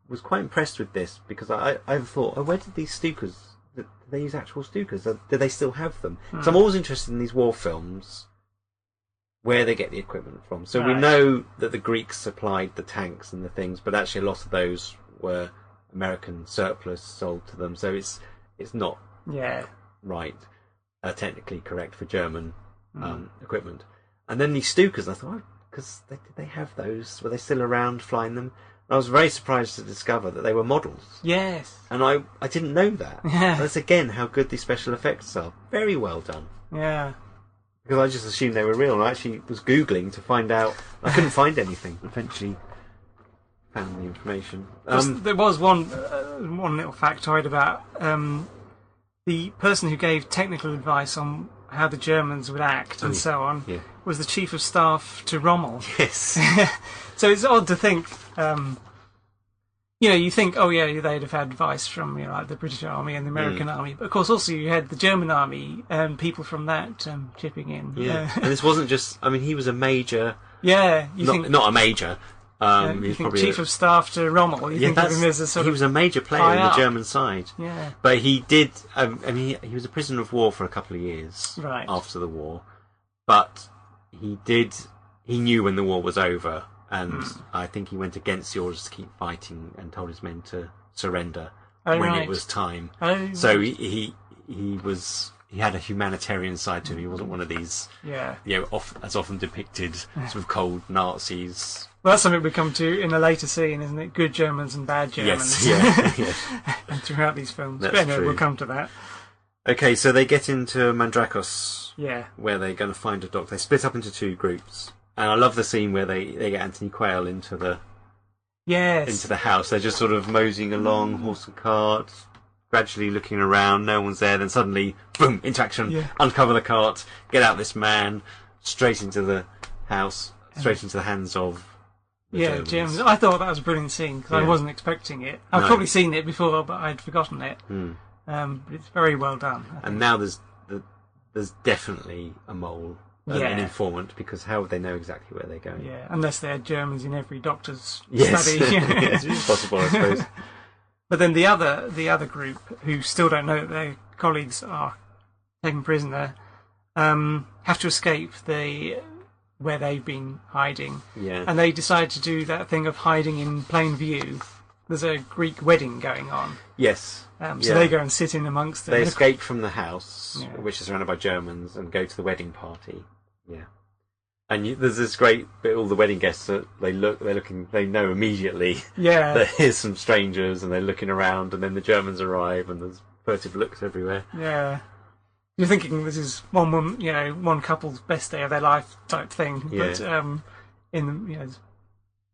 was quite impressed with this because I thought, oh, where did these Stukas? Did they use actual Stukas? Do they still have them? So I'm always interested in these war films, where they get the equipment from. So we know that the Greeks supplied the tanks and the things, but actually a lot of those were American surplus sold to them. So it's not right, technically correct for German equipment. And then these Stukas, I thought, because did they have those? Were they still around flying them? And I was very surprised to discover that they were models. Yes. And I didn't know that. Yeah. That's again how good these special effects are. Very well done. Yeah. Because I just assumed they were real, and I actually was Googling to find out. I couldn't find anything. Eventually found the information. There was one little factoid about the person who gave technical advice on how the Germans would act and so on was the chief of staff to Rommel. Yes. So it's odd to think, you think, oh yeah, they'd have had advice from like the British Army and the American Army, but of course also you had the German Army and people from that chipping in. Yeah, and this wasn't just. I mean, he was a major. Yeah, not a major. You think chief of staff to Rommel. You think of him as a sort of. He was a major player on the German side. Yeah, but he did. I mean, he was a prisoner of war for a couple of years after the war, but he did. He knew when the war was over. And I think he went against the orders to keep fighting and told his men to surrender when it was time. So he had a humanitarian side to him. He wasn't one of these, as often depicted, sort of cold Nazis. Well, that's something we come to in a later scene, isn't it? Good Germans and bad Germans. Yes, and throughout these films. That's but anyway, true. We'll come to that. Okay, so they get into Mandrakos, where they're going to find a doctor. They split up into two groups. And I love the scene where they get Anthony Quayle into the house. They're just sort of moseying along, horse and cart, gradually looking around. No one's there. Then suddenly, boom, into action. Yeah. Uncover the cart, get out this man, straight into the house, straight into the hands of the Germans. I thought that was a brilliant scene because I wasn't expecting it. I've probably seen it before, but I'd forgotten it. But it's very well done. And now there's definitely a mole. An informant, because how would they know exactly where they're going? Yeah, unless they had Germans in every doctor's study. Yes, it's possible, I suppose. But then the other group, who still don't know that their colleagues are taken prisoner, have to escape where they've been hiding. Yeah. And they decide to do that thing of hiding in plain view. There's a Greek wedding going on. Yes. So they go and sit in amongst them. They escape from the house, which is surrounded by Germans, and go to the wedding party. Yeah, and there's this great bit. All the wedding guests they know immediately. Yeah, that here's some strangers, and they're looking around, and then the Germans arrive, and there's furtive looks everywhere. Yeah, you're thinking this is one couple's best day of their life type thing, but there's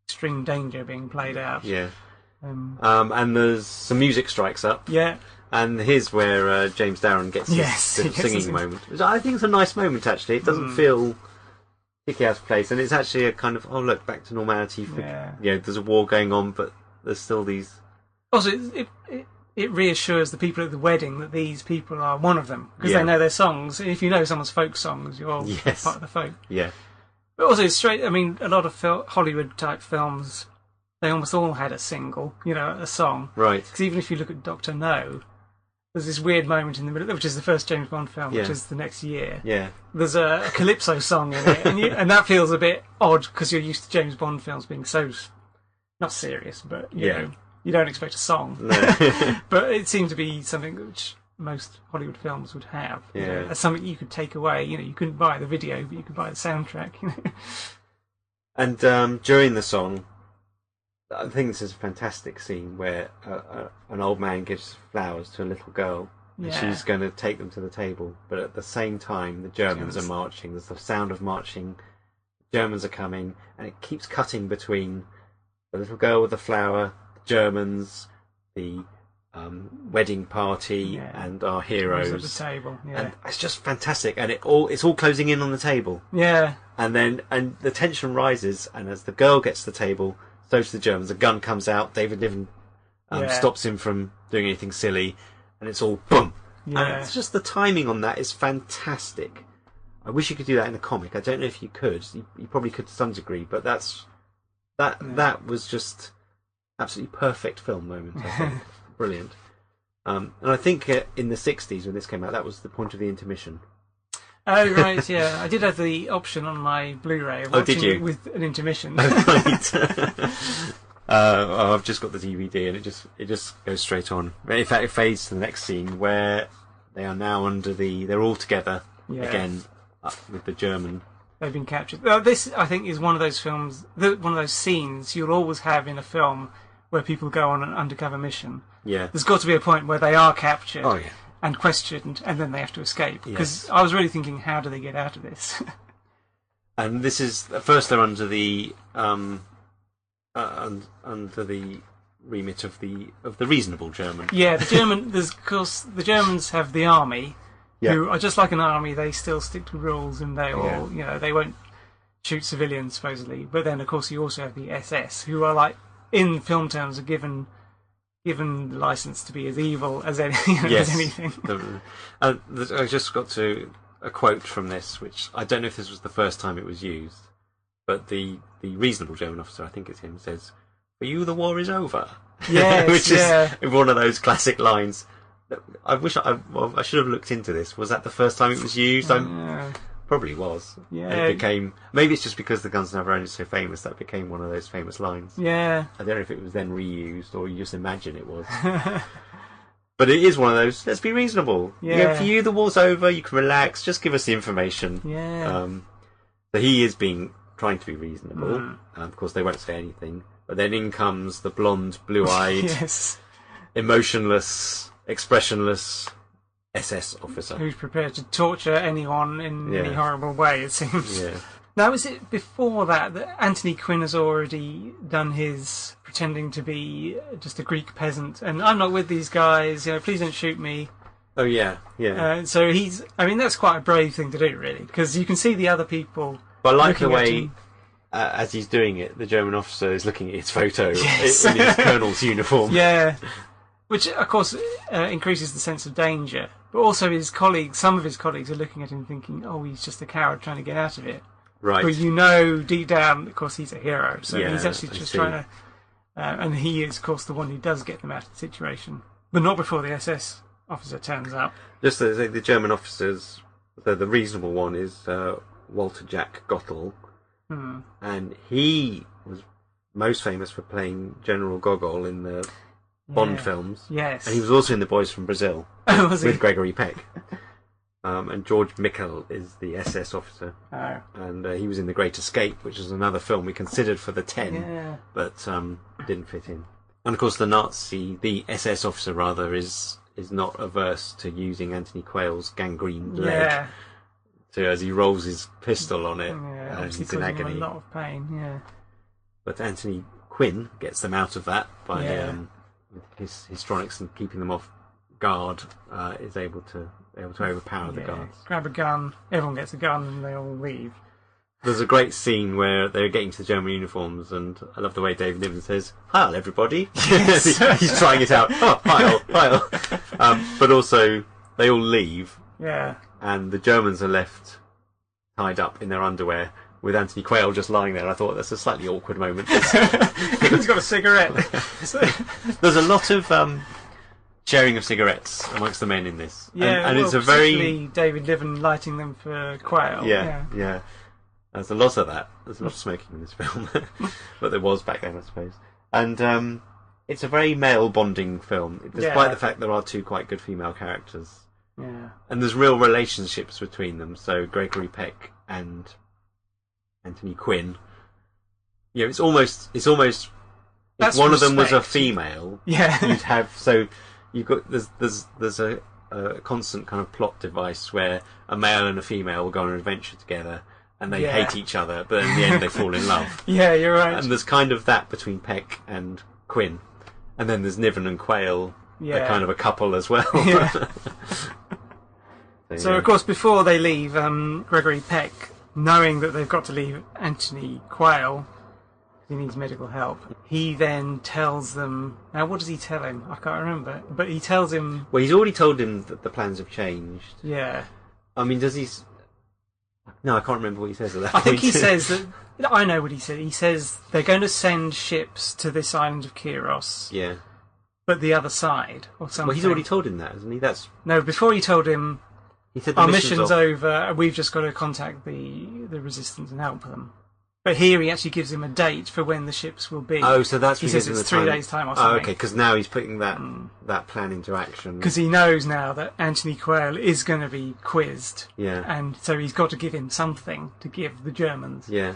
extreme danger being played out. Yeah, and there's some music strikes up. Yeah. And here's where James Darren gets his little singing moment. Which I think it's a nice moment, actually. It doesn't feel particularly out of place. And it's actually a kind of, look, back to normality. There's a war going on, but there's still these... Also, it reassures the people at the wedding that these people are one of them. Because they know their songs. And if you know someone's folk songs, you're all part of the folk. Yeah. But also, a lot of Hollywood-type films, they almost all had a single, a song. Right. Because even if you look at Dr. No... There's this weird moment in the middle, which is the first James Bond film, which is the next year. Yeah. There's a calypso song in it, and that feels a bit odd because you're used to James Bond films being so not serious, but you know, you don't expect a song. No. But it seemed to be something which most Hollywood films would have. As something you could take away. You couldn't buy the video, but you could buy the soundtrack. And during the song, I think this is a fantastic scene where an old man gives flowers to a little girl, and she's going to take them to the table. But at the same time, the Germans are marching. There's the sound of marching. Germans are coming, and it keeps cutting between the little girl with the flower, the Germans, the wedding party, and our heroes at the table. Yeah. And it's just fantastic, and it's all closing in on the table. Yeah. And the tension rises, and as the girl gets to the table, so to the Germans. A gun comes out. David Niven stops him from doing anything silly, and it's all boom, Yeah. And it's just the timing on that is fantastic. I wish you could do that in a comic. I don't know if you could. You probably could to some degree, but that was just absolutely perfect film moment, I think. Brilliant. And I think in the 60s when this came out, that was the point of the intermission. Oh, right, yeah. I did have the option on my Blu-ray of watching it with an intermission. Oh, right. I've just got the DVD and it just goes straight on. In fact, it fades to the next scene where they are now they're all together again with the German. They've been captured. This, I think, is one of those films, one of those scenes you'll always have in a film where people go on an undercover mission. Yeah. There's got to be a point where they are captured. Oh, yeah. And questioned, and then they have to escape. Because Yes. I was really thinking, how do they get out of this? And this is at first they're under the under the remit of the reasonable German. Yeah, the Germans have the army, who are just like an army. They still stick to rules, and they all, they won't shoot civilians supposedly. But then, of course, you also have the SS, who are like, in film terms, are given the license to be as evil as anything. I just got to a quote from this, which I don't know if this was the first time it was used, but the reasonable German officer, I think it's him, says, "For you, the war is over." Yes, which is one of those classic lines. I wish I should have looked into this. Was that the first time it was used? Probably was. Yeah. It became, maybe it's just because the Guns of Navarone is so famous that became one of those famous lines. Yeah. I don't know if it was then reused or you just imagine it was. But it is one of those, let's be reasonable. Yeah. For you, the war's over, you can relax, just give us the information. Yeah. So he is trying to be reasonable. Of course, they won't say anything. But then in comes the blonde, blue-eyed, emotionless, expressionless SS officer. Who's prepared to torture anyone in any horrible way, it seems. Yeah. Now, is it before that Anthony Quinn has already done his pretending to be just a Greek peasant, and I'm not with these guys, please don't shoot me. Oh, yeah, yeah. So that's quite a brave thing to do, really, because you can see the other people. But I like the way, as he's doing it, the German officer is looking at his photo in his colonel's uniform. Yeah. Which, of course, increases the sense of danger. But also some of his colleagues are looking at him thinking, oh, he's just a coward trying to get out of it. Right. But deep down, of course, he's a hero. So he's actually just trying to... and he is, of course, the one who does get them out of the situation. But not before the SS officer turns up. Just to say, the German officers, the reasonable one is Walter Jack Gottel. And he was most famous for playing General Gogol in the Bond films. Yes. And he was also in The Boys from Brazil with Gregory Peck. And George Michael is the SS officer. Oh. And he was in The Great Escape, which is another film we considered for the 10, but didn't fit in. And of course the SS officer rather, is not averse to using Anthony Quayle's gangrened leg as he rolls his pistol on it. Yeah, and he's in agony. Him a lot of pain, yeah. But Anthony Quinn gets them out of that by his histrionics and keeping them off guard. Is able to overpower the guards. Grab a gun. Everyone gets a gun, and they all leave. There's a great scene where they're getting to the German uniforms, and I love the way David Niven says, "Heil, everybody!" Yes. He's trying it out. Oh, heil. But also, they all leave. Yeah. And the Germans are left tied up in their underwear, with Anthony Quayle just lying there. I thought that's a slightly awkward moment. He's got a cigarette. There's a lot of sharing of cigarettes amongst the men in this. Yeah, and it's a very David Niven lighting them for Quayle. Yeah. There's a lot of that. There's a lot of smoking in this film, but there was back then, I suppose. And it's a very male bonding film, despite the fact there are two quite good female characters. Yeah. And there's real relationships between them. So Gregory Peck and Anthony Quinn. It's almost if one of them was a female, you'd have you've got there's a constant kind of plot device where a male and a female will go on an adventure together and they hate each other, but in the end they fall in love. Yeah, you're right. And there's kind of that between Peck and Quinn, and then there's Niven and Quayle. They're kind of a couple as well. Yeah. So of course, before they leave, Gregory Peck, knowing that they've got to leave Anthony Quayle, he needs medical help. He then tells them... Now, what does he tell him? I can't remember. But he tells him... Well, he's already told him that the plans have changed. Yeah. I mean, does he... No, I can't remember what he says at that point. I think he says that... I know what he said. He says they're going to send ships to this island of Kyros. Yeah. But the other side, or something. Well, he's already told him that, hasn't he? No, before he told him... He said our mission's over, and we've just got to contact the resistance and help them. But here he actually gives him a date for when the ships will be. Oh, so that's... He says it's 3 days' time or something. Oh, okay, because now he's putting that plan into action. Because he knows now that Anthony Quayle is going to be quizzed. Yeah. And so he's got to give him something to give the Germans. Yeah.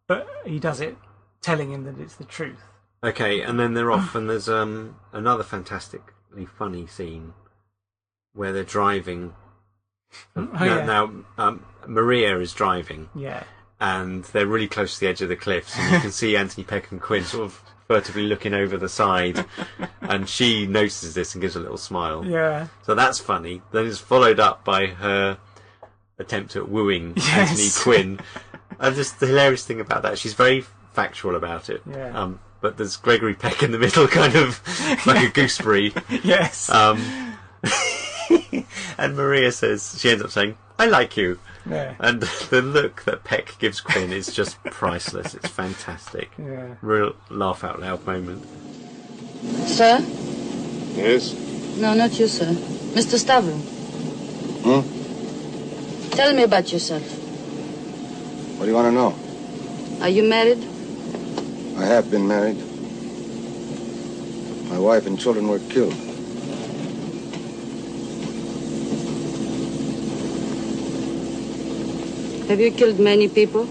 But he does it telling him that it's the truth. Okay, and then they're off, and there's another fantastically funny scene where they're driving... Now, Maria is driving. Yeah. And they're really close to the edge of the cliffs, and you can see Anthony Peck and Quinn sort of furtively looking over the side, and she notices this and gives a little smile. Yeah. So that's funny. Then it's followed up by her attempt at wooing Anthony Quinn. And just the hilarious thing about that, she's very factual about it. Yeah. But there's Gregory Peck in the middle, kind of like a gooseberry. Yes. And Maria says, she ends up saying, "I like you." Yeah. And the look that Peck gives Quinn is just priceless. It's fantastic. Yeah. Real laugh out loud moment. Sir? Yes? No, not you, sir. Mr. Stavro. Tell me about yourself. What do you want to know? Are you married? I have been married. My wife and children were killed. Have you killed many people?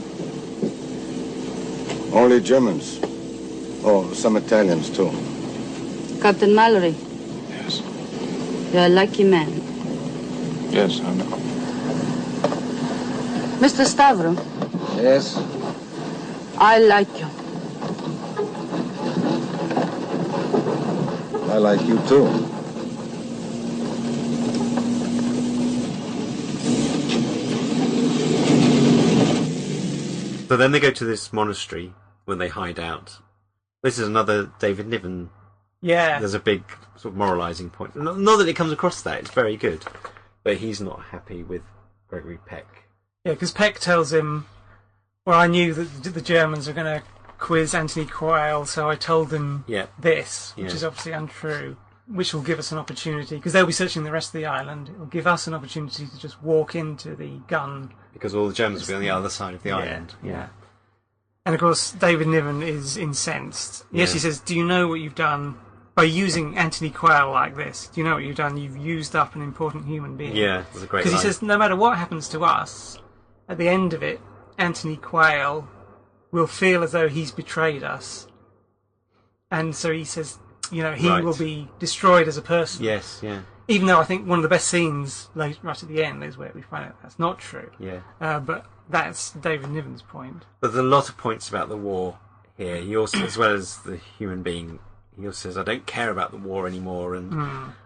Only Germans. Oh, some Italians, too. Captain Mallory? Yes. You're a lucky man. Yes, I know. Mr. Stavro? Yes? I like you. I like you, too. So then they go to this monastery when they hide out. This is another David Niven. Yeah. There's a big sort of moralising point. Not that it comes across that, it's very good. But he's not happy with Gregory Peck. Yeah, because Peck tells him, well, I knew that the Germans are going to quiz Anthony Quayle, so I told them this, which is obviously untrue, which will give us an opportunity, because they'll be searching the rest of the island. It will give us an opportunity to just walk into the gun. Because all the Germans will be on the other side of the island. Yeah. And of course, David Niven is incensed. Yes, he says, do you know what you've done by using Anthony Quayle like this? Do you know what you've done? You've used up an important human being. Yeah, that's a great line. Because he says, no matter what happens to us, at the end of it, Anthony Quayle will feel as though he's betrayed us. And so he says, you know, he will be destroyed as a person. Yes, yeah. Even though I think one of the best scenes right at the end is where we find out that's not true. Yeah. But that's David Niven's point. But there's a lot of points about the war here. He also, as well as the human being, he also says, I don't care about the war anymore, and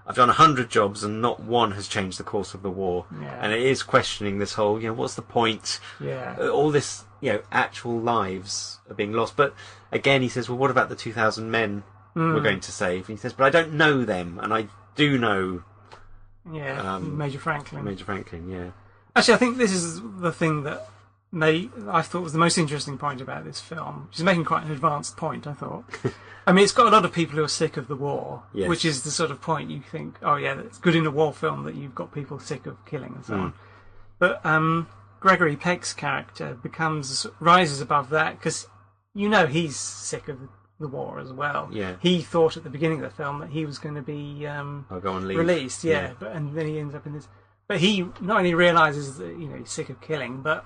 I've done 100 jobs and not one has changed the course of the war. Yeah. And it is questioning this whole, you know, what's the point? Yeah. All this, you know, actual lives are being lost. But again, he says, well, what about the 2,000 men we're going to save? And he says, but I don't know them, and I do know... Yeah, Major Franklin. Major Franklin, yeah. Actually, I think this is the thing that I thought was the most interesting point about this film. She's making quite an advanced point, I thought. I mean, it's got a lot of people who are sick of the war, which is the sort of point you think, oh yeah, it's good in a war film that you've got people sick of killing and so on. But Gregory Peck's character rises above that, because you know he's sick of the war as well. Yeah. He thought at the beginning of the film that he was going to be released, and then he ends up in this. But he not only realises that, you know, he's sick of killing, but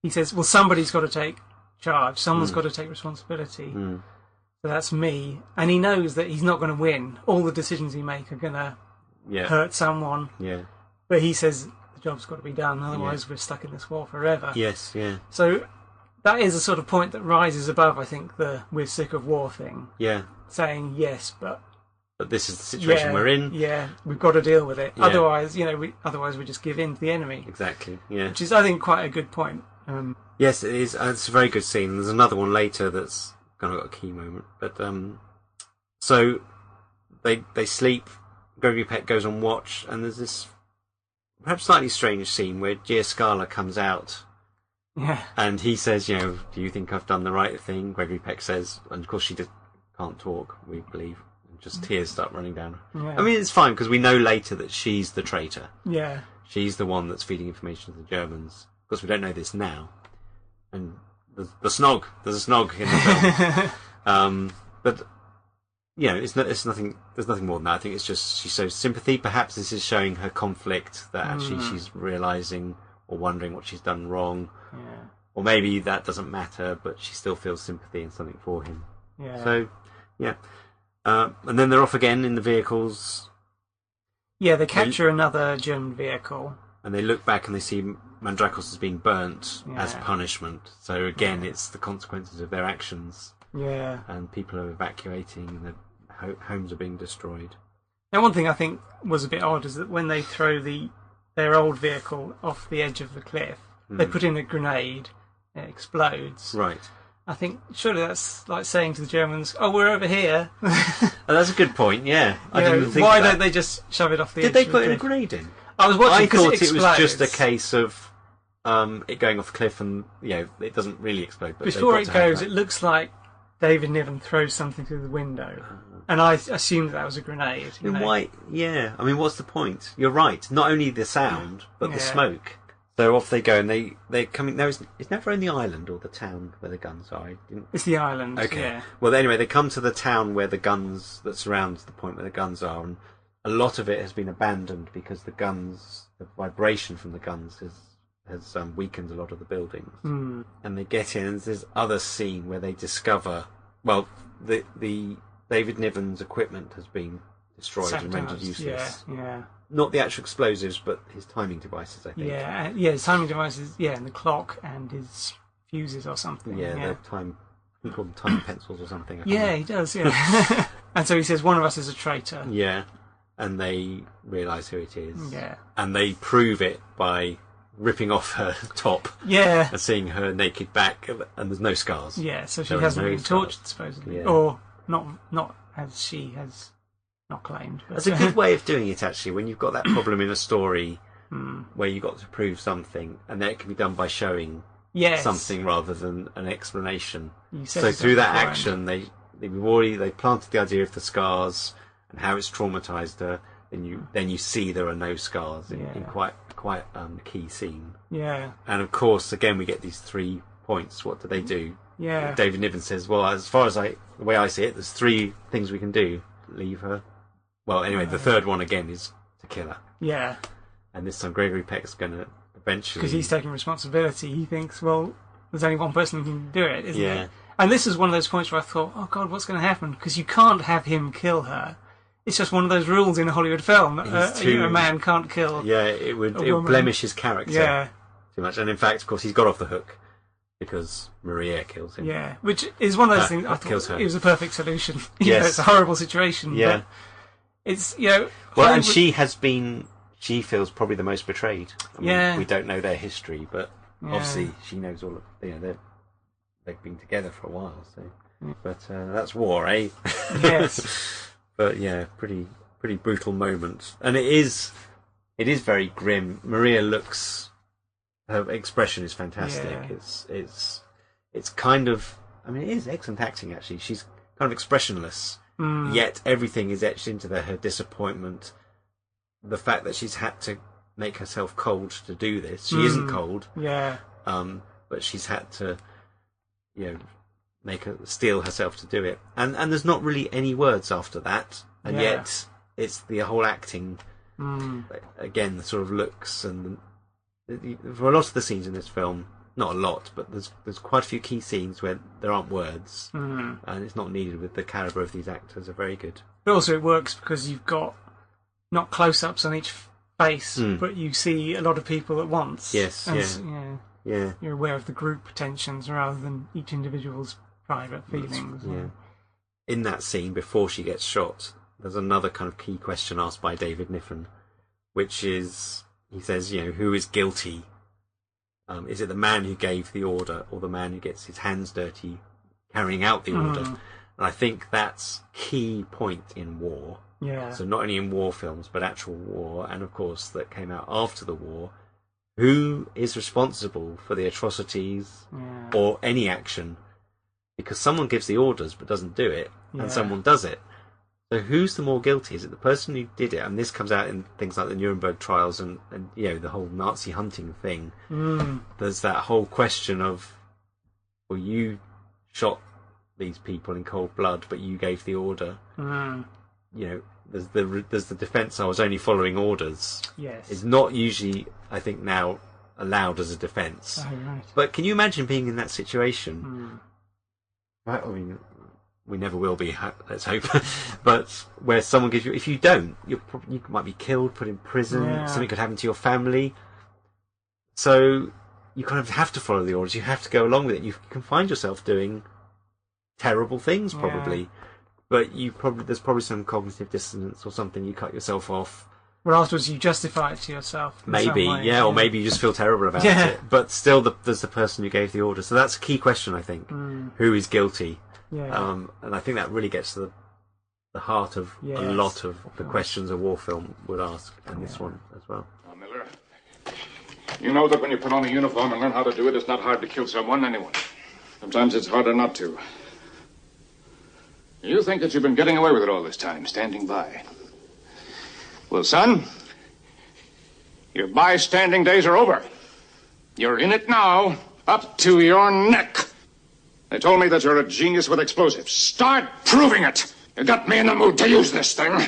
he says, well, somebody's got to take charge, someone's got to take responsibility. So that's me. And he knows that he's not going to win. All the decisions he makes are going to hurt someone. Yeah. But he says the job's got to be done, otherwise we're stuck in this war forever. Yes, yeah. So that is a sort of point that rises above, I think, the we're sick of war thing. Yeah. Saying, yes, but this is the situation we're in. Yeah, we've got to deal with it. Yeah. Otherwise, you know, otherwise we just give in to the enemy. Exactly, yeah. Which is, I think, quite a good point. Yes, it is. It's a very good scene. There's another one later that's kind of got a key moment. But so they sleep. Gregory Peck goes on watch, and there's this perhaps slightly strange scene where Giancarlo comes out. Yeah. And he says, do you think I've done the right thing? Gregory Peck says, and of course she just can't talk, we believe. And just tears start running down. Yeah. I mean, it's fine, because we know later that she's the traitor. Yeah. She's the one that's feeding information to the Germans. Of course, we don't know this now. And there's a snog in the film. But, it's nothing. There's nothing more than that. I think it's just she shows sympathy. Perhaps this is showing her conflict, that actually she's realising or wondering what she's done wrong. Yeah. Or maybe that doesn't matter, but she still feels sympathy and something for him. Yeah. So, yeah. And then they're off again in the vehicles. Yeah, they capture another German vehicle. And they look back and they see Mandrakos is being burnt as punishment. So again, it's the consequences of their actions. Yeah. And people are evacuating and their homes are being destroyed. Now, one thing I think was a bit odd is that when they throw their old vehicle off the edge of the cliff, they put in a grenade, it explodes. Right. I think surely that's like saying to the Germans, "Oh, we're over here." That's a good point. Yeah, I didn't think. Why don't they just shove it off the edge? Did they put in a grenade in? I was watching. I thought it was just a case of it going off the cliff, and it doesn't really explode. But before it goes, it looks like David Niven throws something through the window, and I assumed that was a grenade. Why? Yeah, I mean, what's the point? You're right. Not only the sound, but the smoke. So off they go, and they're coming. No, it's never in the island or the town where the guns are. It's the island. Okay. Yeah. Well, anyway, they come to the town where the guns that surrounds the point where the guns are, and a lot of it has been abandoned because the vibration from the guns has weakened a lot of the buildings. Mm. And they get in, and there's this other scene where they discover, well, the David Niven's equipment has been destroyed and rendered useless. Yeah. Not the actual explosives, but his timing devices, I think. Yeah, his timing devices, and the clock and his fuses or something. Yeah, they're he called them time pencils or something. He does, yeah. And so he says, one of us is a traitor. Yeah, and they realise who it is. Yeah. And they prove it by ripping off her top. Yeah. And seeing her naked back, and there's no scars. Yeah, so she hasn't been tortured, supposedly. Yeah. Or not as she has not claimed. But that's a good way of doing it, actually, when you've got that problem in a story where you've got to prove something, and then it can be done by showing something rather than an explanation. So through that action, they planted the idea of the scars and how it's traumatised her, and then you see there are no scars in quite a key scene. Yeah. And of course, again, we get these 3 points. What do they do? Yeah. David Niven says, well, as far as the way I see it, there's 3 things we can do. Leave her. Well, anyway, the third one again is to kill her. Yeah. And this time Gregory Peck's going to eventually... Because he's taking responsibility. He thinks, well, there's only one person who can do it, isn't it? And this is one of those points where I thought, oh God, what's going to happen? Because you can't have him kill her. It's just one of those rules in a Hollywood film that a man can't kill. Yeah, it would blemish his character too much. And in fact, of course, he's got off the hook because Maria kills him. Yeah, which is one of those things I thought it was a perfect solution. Yes. It's a horrible situation. Yeah. But it's, well, and she feels probably the most betrayed. I mean, we don't know their history, but obviously she knows all of, they've been together for a while, so. But that's war, eh? Yes. But yeah, pretty brutal moment. And it is very grim. Maria her expression is fantastic. Yeah. It's kind of, I mean, it is excellent acting, actually. She's kind of expressionless. Yet everything is etched into her disappointment, the fact that she's had to make herself cold to do this. She isn't cold, but she's had to, make her steel herself to do it. And there's not really any words after that, and yet it's the whole acting. Again, the sort of looks and for a lot of the scenes in this film. Not a lot, but there's quite a few key scenes where there aren't words, and it's not needed. With the calibre of these actors, are very good. But also, it works because you've got not close-ups on each face, but you see a lot of people at once. Yes, and you're aware of the group tensions rather than each individual's private feelings. Yeah. In that scene before she gets shot, there's another kind of key question asked by David Niven, which is, he says, who is guilty? Is it the man who gave the order or the man who gets his hands dirty carrying out the order. And I think that's key point in war. Yeah. So not only in war films, but actual war, and of course that came out after the war. Who is responsible for the atrocities or any action? Because someone gives the orders but doesn't do it, and someone does it. So who's the more guilty? Is it the person who did it? And this comes out in things like the Nuremberg trials and you know, the whole Nazi hunting thing. There's that whole question of, well, you shot these people in cold blood, but you gave the order. You know, there's the defence, I was only following orders. Yes. It's not usually, I think, now allowed as a defence. Oh, right. But can you imagine being in that situation? Right, I mean, we never will be, let's hope. But where someone gives you, if you don't, you might be killed, put in prison, something could happen to your family. So you kind of have to follow the orders, you have to go along with it. You can find yourself doing terrible things, probably. But there's probably some cognitive dissonance or something, you cut yourself off. Well, afterwards you justify it to yourself. Maybe, or maybe you just feel terrible about it. But still, there's the person who gave the order. So that's a key question, I think. Who is guilty? And I think that really gets to the heart of a lot of the questions a war film would ask, and this one as well. Now, Miller, you know that when you put on a uniform and learn how to do it, it's not hard to kill anyone. Sometimes it's harder not to. You think that you've been getting away with it all this time, standing by. Well, son, your bystanding days are over. You're in it now, up to your neck. They told me that you're a genius with explosives. Start proving it. You got me in the mood to use this thing.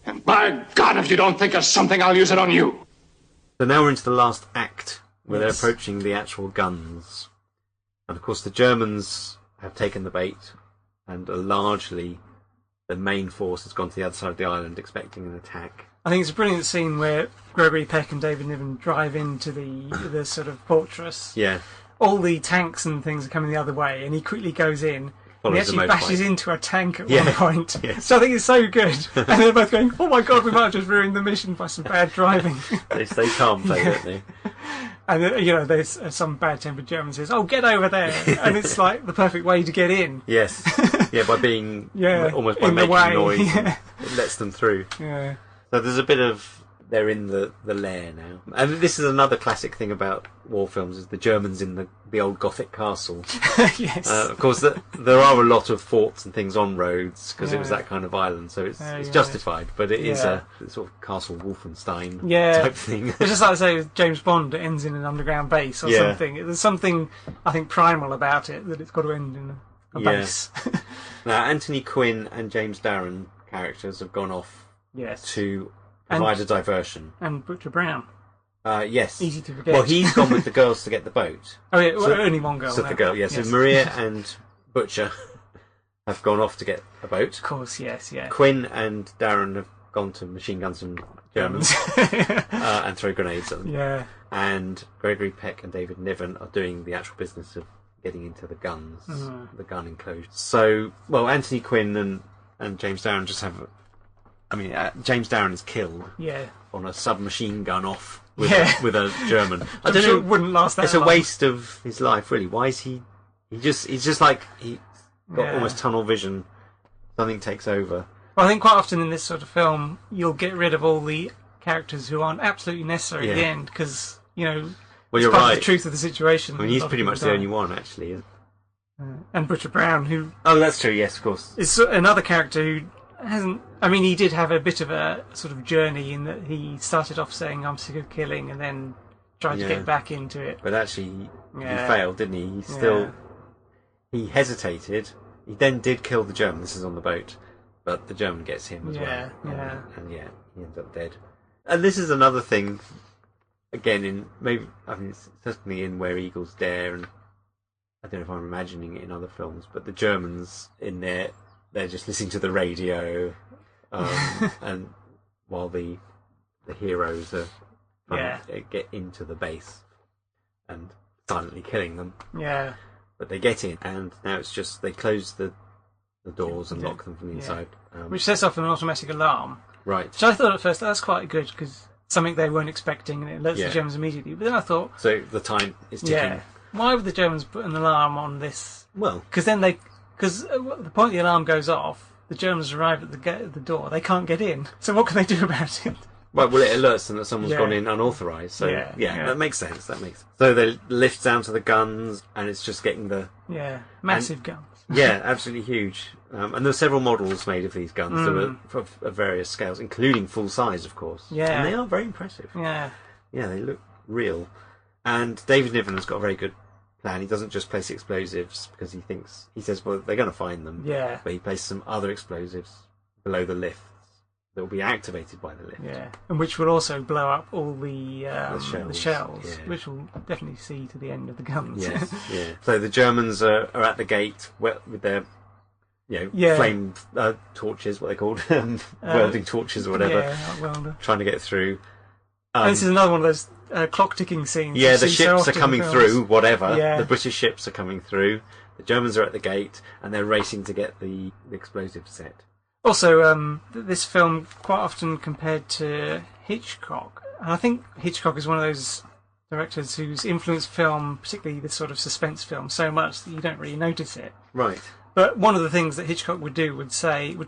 And by God, if you don't think of something, I'll use it on you. So now we're into the last act, where they're approaching the actual guns. And of course the Germans have taken the bait, and largely the main force has gone to the other side of the island expecting an attack. I think it's a brilliant scene where Gregory Peck and David Niven drive into the sort of fortress. Yeah. All the tanks and things are coming the other way, and he quickly goes in. And he actually bashes into a tank at one point. So I think it's so good. And they're both going, oh my God, we might have just ruined the mission by some bad driving. They stay calm, don't they? And, you know, there's some bad-tempered German says, oh, get over there. And it's like the perfect way to get in. Yes. Yeah, by being, almost by making noise, it lets them through. Yeah. So there's a bit of, they're in the lair now. And this is another classic thing about war films, is the Germans in the old Gothic castle. Yes. Of course, there are a lot of forts and things on Rhodes, because it was that kind of island, so it's justified, but it is a sort of Castle Wolfenstein type thing. It's just like I say with James Bond, it ends in an underground base or something. There's something, I think, primal about it, that it's got to end in a base. Now, Anthony Quinn and James Darren characters have gone off to provide a diversion. And Butcher Brown. Yes. Easy to forget. Well, he's gone with the girls to get the boat. Oh, yeah, only one girl. So the girl, So Maria and Butcher have gone off to get a boat. Of course, yes. Quinn and Darren have gone to machine guns and Germans and throw grenades at them. Yeah. And Gregory Peck and David Niven are doing the actual business of getting into the guns, the gun enclosure. So, well, Anthony Quinn and James Darren just have... James Darren is killed on a submachine gun off with a German. I don't know. It wouldn't last that long. It's a waste of his life, really. Why is he? He's just like he's got almost tunnel vision. Something takes over. Well, I think quite often in this sort of film, you'll get rid of all the characters who aren't absolutely necessary at the end, because well, it's you're part right. of the truth of the situation. I mean, he's pretty much the only one, actually. And Butcher Brown, who... Oh, that's true. Yes, of course. Is another character who hasn't... I mean, he did have a bit of a sort of journey in that he started off saying, I'm sick of killing, and then tried to get back into it. But actually, he failed, didn't he? He still... He hesitated. He then did kill the German. This is on the boat. But the German gets him as well. And he ends up dead. And this is another thing, again, it's certainly in Where Eagles Dare, and I don't know if I'm imagining it in other films, but the Germans in there, they're just listening to the radio, and while the heroes are trying to get into the base and silently killing them. Yeah. But they get in, and now it's just they close the doors and lock them from the inside. Which sets off an automatic alarm. Right. Which I thought at first, that's quite good, because something they weren't expecting, and it alerts the Germans immediately. But then I thought... So the time is ticking. Yeah. why would the Germans put an alarm on this? Well, because the point the alarm goes off, the Germans arrive at the door. They can't get in. So what can they do about it? Right, well, it alerts them that someone's gone in unauthorised. So, that makes sense. So they lift down to the guns, and it's just getting the... Yeah, massive guns. Yeah, absolutely huge. And there are several models made of these guns that were of various scales, including full size, of course. Yeah. And they are very impressive. Yeah. Yeah, they look real. And David Niven has got a very good plan. He doesn't just place explosives because he says, well, they're going to find them. Yeah. But he places some other explosives below the lift that will be activated by the lift. Yeah, and which will also blow up all the shells, yeah. which will definitely see to the end of the guns. Yes, yeah. So the Germans are at the gate with their flame torches, what they're called, welding torches or whatever, welder. Trying to get through. And this is another one of those clock-ticking scenes. Yeah, the ships are coming through, whatever. Yeah. The British ships are coming through. The Germans are at the gate, and they're racing to get the explosive set. Also, this film quite often compared to Hitchcock. And I think Hitchcock is one of those directors who's influenced film, particularly this sort of suspense film, so much that you don't really notice it. Right. But one of the things that Hitchcock would do would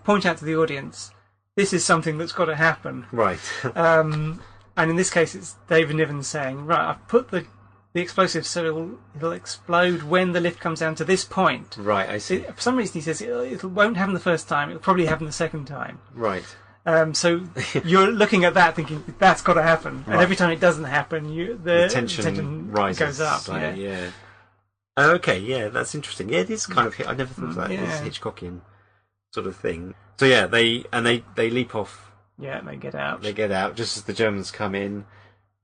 point out to the audience, this is something that's got to happen. Right. And in this case, it's David Niven saying, right, I've put the explosive so it'll explode when the lift comes down to this point. Right, I see. For some reason he says it won't happen the first time, it'll probably happen the second time. Right. So you're looking at that thinking, that's got to happen. And every time it doesn't happen, the tension rises, goes up. Yeah. Okay, yeah, that's interesting. Yeah, it is kind of... I never thought of that. It's a Hitchcockian sort of thing. So yeah, they leap off. Yeah, they get out. They get out just as the Germans come in.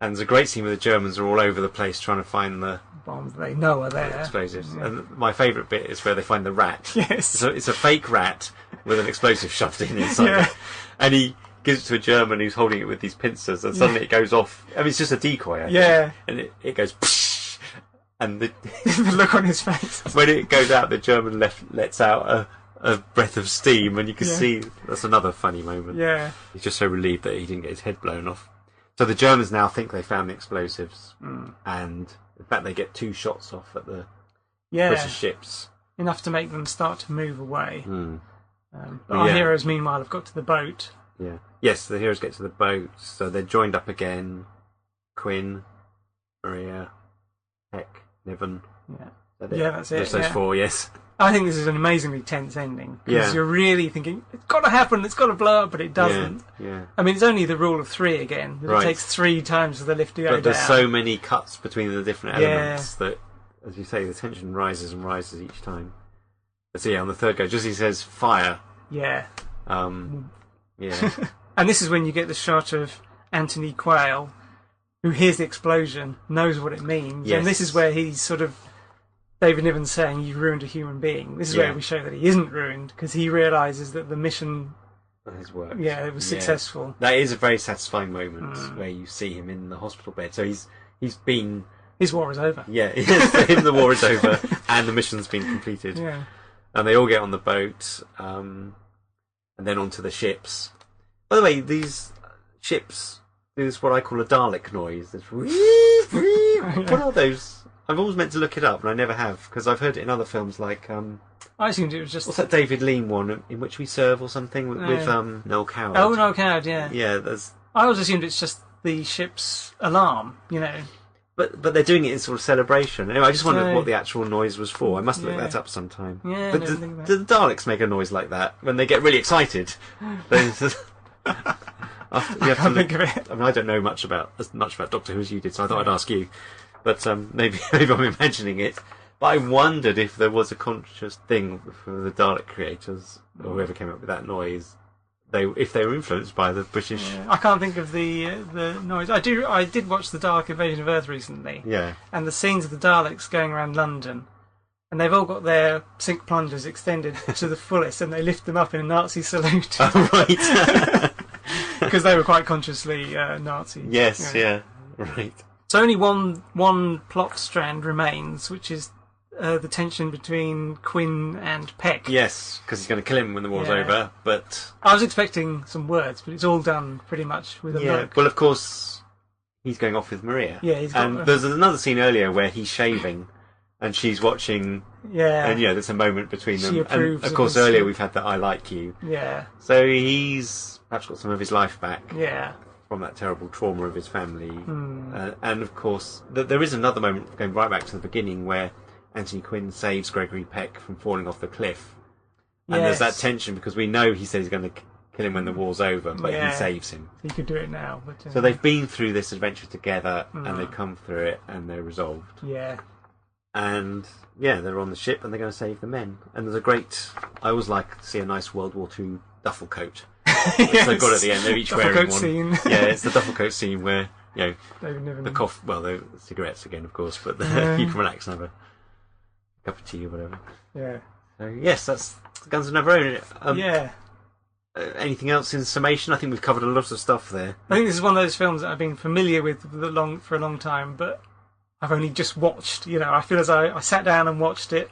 And there's a great scene where the Germans are all over the place trying to find the bombs they know are there. Explosives. Yeah. And my favourite bit is where they find the rat. Yes. So it's a fake rat with an explosive shoved in inside it. And he gives it to a German who's holding it with these pincers, and suddenly it goes off. I mean, it's just a decoy, I think. And it goes... Psh, and the look on his face. When it goes out, the German lets out a breath of steam, and you can see... That's another funny moment. Yeah. He's just so relieved that he didn't get his head blown off. So the Germans now think they found the explosives, and in fact they get 2 shots off at the British ships. Enough to make them start to move away. But our heroes, meanwhile, have got to the boat. Yeah. Yes, the heroes get to the boat, so they're joined up again. Quinn, Murray, Peck, Niven. Yeah, that's it. Those 4, yes. I think this is an amazingly tense ending, because you're really thinking, it's got to happen, it's got to blow up, but it doesn't. Yeah. I mean, it's only the rule of 3 again. It takes 3 times for the lift to go down. But there's so many cuts between the different elements that, as you say, the tension rises and rises each time. So yeah, on the third go, just he says, fire. Yeah. Yeah. And this is when you get the shot of Anthony Quayle, who hears the explosion, knows what it means, and this is where he's sort of... David Niven's saying, you ruined a human being. This is where we show that he isn't ruined, because he realises that the mission has worked. Yeah, it was successful. That is a very satisfying moment where you see him in the hospital bed. So he's been... His war is over. Yeah, for him the war is over and the mission's been completed. Yeah. And they all get on the boat and then onto the ships. By the way, these ships do this what I call a Dalek noise. What are those? I've always meant to look it up, and I never have, because I've heard it in other films like... I assumed it was just... What's that David Lean one, In Which We Serve, or something, with Noel Coward? Oh, Noel Coward, yeah. Yeah, there's... I always assumed it's just the ship's alarm, you know. But they're doing it in sort of celebration. Anyway, I just wondered what the actual noise was for. I must look that up sometime. Yeah, but do the Daleks make a noise like that when they get really excited? I can't think of it. I mean, I don't know as much about Doctor Who as you did, so I thought I'd ask you. But maybe I'm imagining it. But I wondered if there was a conscious thing for the Dalek creators, or whoever came up with that noise, if they were influenced by the British. Yeah. I can't think of the noise. I did watch the Dalek Invasion of Earth recently. Yeah. And the scenes of the Daleks going around London, and they've all got their sink plungers extended to the fullest, and they lift them up in a Nazi salute. Oh, right. Because they were quite consciously Nazi. Yes. Yeah. Right. So only one plot strand remains, which is the tension between Quinn and Peck. Yes, because he's going to kill him when the war's over. But I was expecting some words, but it's all done pretty much with a look. Well, of course, he's going off with Maria. Yeah, and there's another scene earlier where he's shaving, and she's watching. Yeah. And there's a moment between them. She approves and of course, earlier we've had that "I like you." Yeah. So he's perhaps got some of his life back. Yeah. From that terrible trauma of his family. And of course, there is another moment going right back to the beginning where Anthony Quinn saves Gregory Peck from falling off the cliff. And there's that tension because we know he says he's going to kill him when the war's over, but he saves him. He could do it now. But, so they've been through this adventure together and they come through it and they're resolved. Yeah. And they're on the ship and they're going to save the men. And there's a great... I always like to see a nice World War II duffel coat. Which they've got at the end. They're each wearing one. Scene. Yeah, it's the duffel coat scene where David Niven. the cough. Well, the cigarettes again, of course, but you can relax and have a cup of tea or whatever. Yeah. So yes, that's Guns of Navarone. Anything else in summation? I think we've covered a lot of stuff there. I think this is one of those films that I've been familiar with for a long time, but I've only just watched. I feel as I sat down and watched it,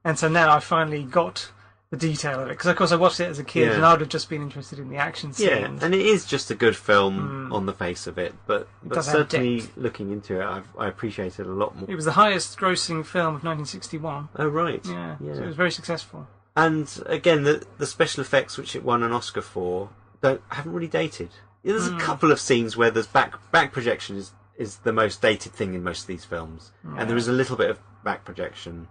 and so now I finally got the detail of it, because of course I watched it as a kid and I would have just been interested in the action scenes. Yeah, and it is just a good film on the face of it, but certainly looking into it, I appreciate it a lot more. It was the highest grossing film of 1961. Oh right, yeah. So it was very successful. And again, the special effects which it won an Oscar for haven't really dated. There's a couple of scenes where there's back projection is the most dated thing in most of these films, and there is a little bit of back projection.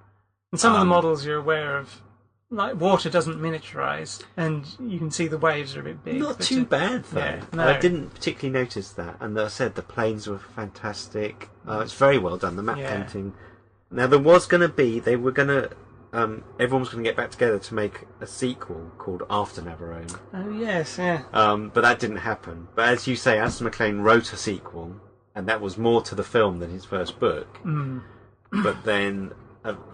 And some of the models you're aware of. Like, water doesn't miniaturise, and you can see the waves are a bit big. Not too bad, though. Yeah, no. I didn't particularly notice that. And as I said, the planes were fantastic. It's very well done, the map painting. Now, they were going to... everyone was going to get back together to make a sequel called After Navarone. Oh, yes, yeah. But that didn't happen. But as you say, Alistair MacLean wrote a sequel, and that was more to the film than his first book. But then,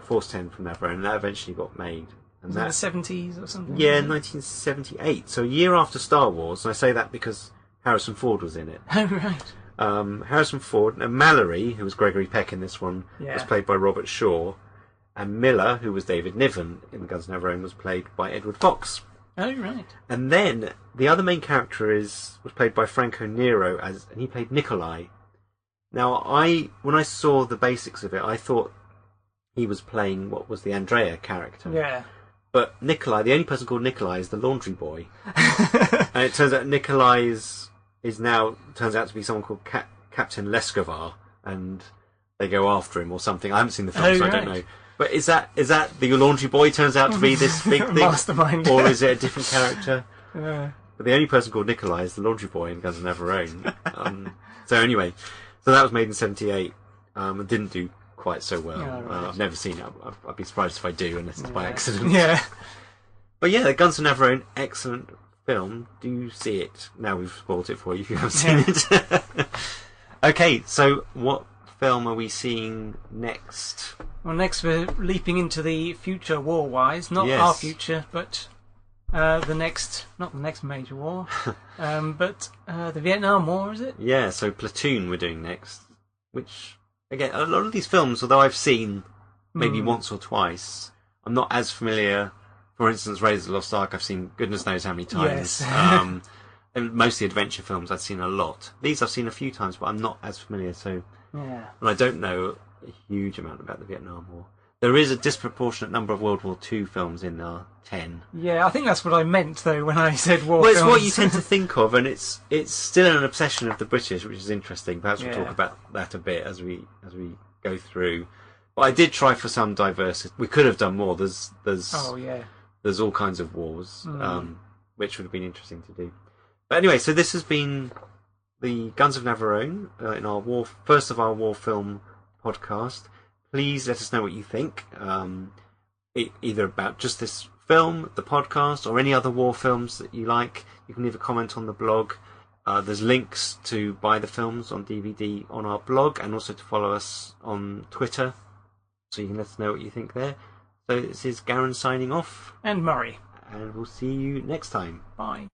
Force 10 from Navarone, and that eventually got made. Was that the 70s or something? Yeah, 1978. So a year after Star Wars, and I say that because Harrison Ford was in it. Oh, right. Harrison Ford, and Mallory, who was Gregory Peck in this one, was played by Robert Shaw, and Miller, who was David Niven in Guns of Navarone, was played by Edward Fox. Oh, right. And then the other main character was played by Franco Nero, and he played Nikolai. Now, when I saw the basics of it, I thought he was playing what was the Andrea character. Yeah. But Nikolai, the only person called Nikolai, is the laundry boy. And it turns out Nikolai is now turns out to be someone called Captain Lescovar, and they go after him or something. I haven't seen the film, so I don't know. But is that the laundry boy turns out to be this big thing, mastermind, or is it a different character? Yeah. But the only person called Nikolai is the laundry boy in Guns of Navarone. So anyway, that was made in '78. It didn't do quite so well. Right. I've never seen it. I'd be surprised if I do, unless it's by accident. Yeah. But yeah, Guns of Navarone, excellent film. Do see it. Now we've spoiled it for you if you haven't seen it. Okay, so what film are we seeing next? Well, next we're leaping into the future war-wise. Not our future, but not the next major war, but the Vietnam War, is it? Yeah, so Platoon we're doing next, which... Again, a lot of these films, although I've seen maybe once or twice, I'm not as familiar. For instance, Raiders of the Lost Ark, I've seen goodness knows how many times. Yes. And mostly adventure films I've seen a lot. These I've seen a few times, but I'm not as familiar. So, and I don't know a huge amount about the Vietnam War. There is a disproportionate number of World War II films in our 10. Yeah, I think that's what I meant, though, when I said war films. Well, it's what you tend to think of, and it's still an obsession of the British, which is interesting. Perhaps we'll talk about that a bit as we go through. But I did try for some diversity. We could have done more. There's all kinds of wars, which would have been interesting to do. But anyway, so this has been the Guns of Navarone in our first of our war film podcast. Please let us know what you think, either about just this film, the podcast, or any other war films that you like. You can leave a comment on the blog. There's links to buy the films on DVD on our blog, and also to follow us on Twitter, so you can let us know what you think there. So this is Garen signing off. And Murray. And we'll see you next time. Bye.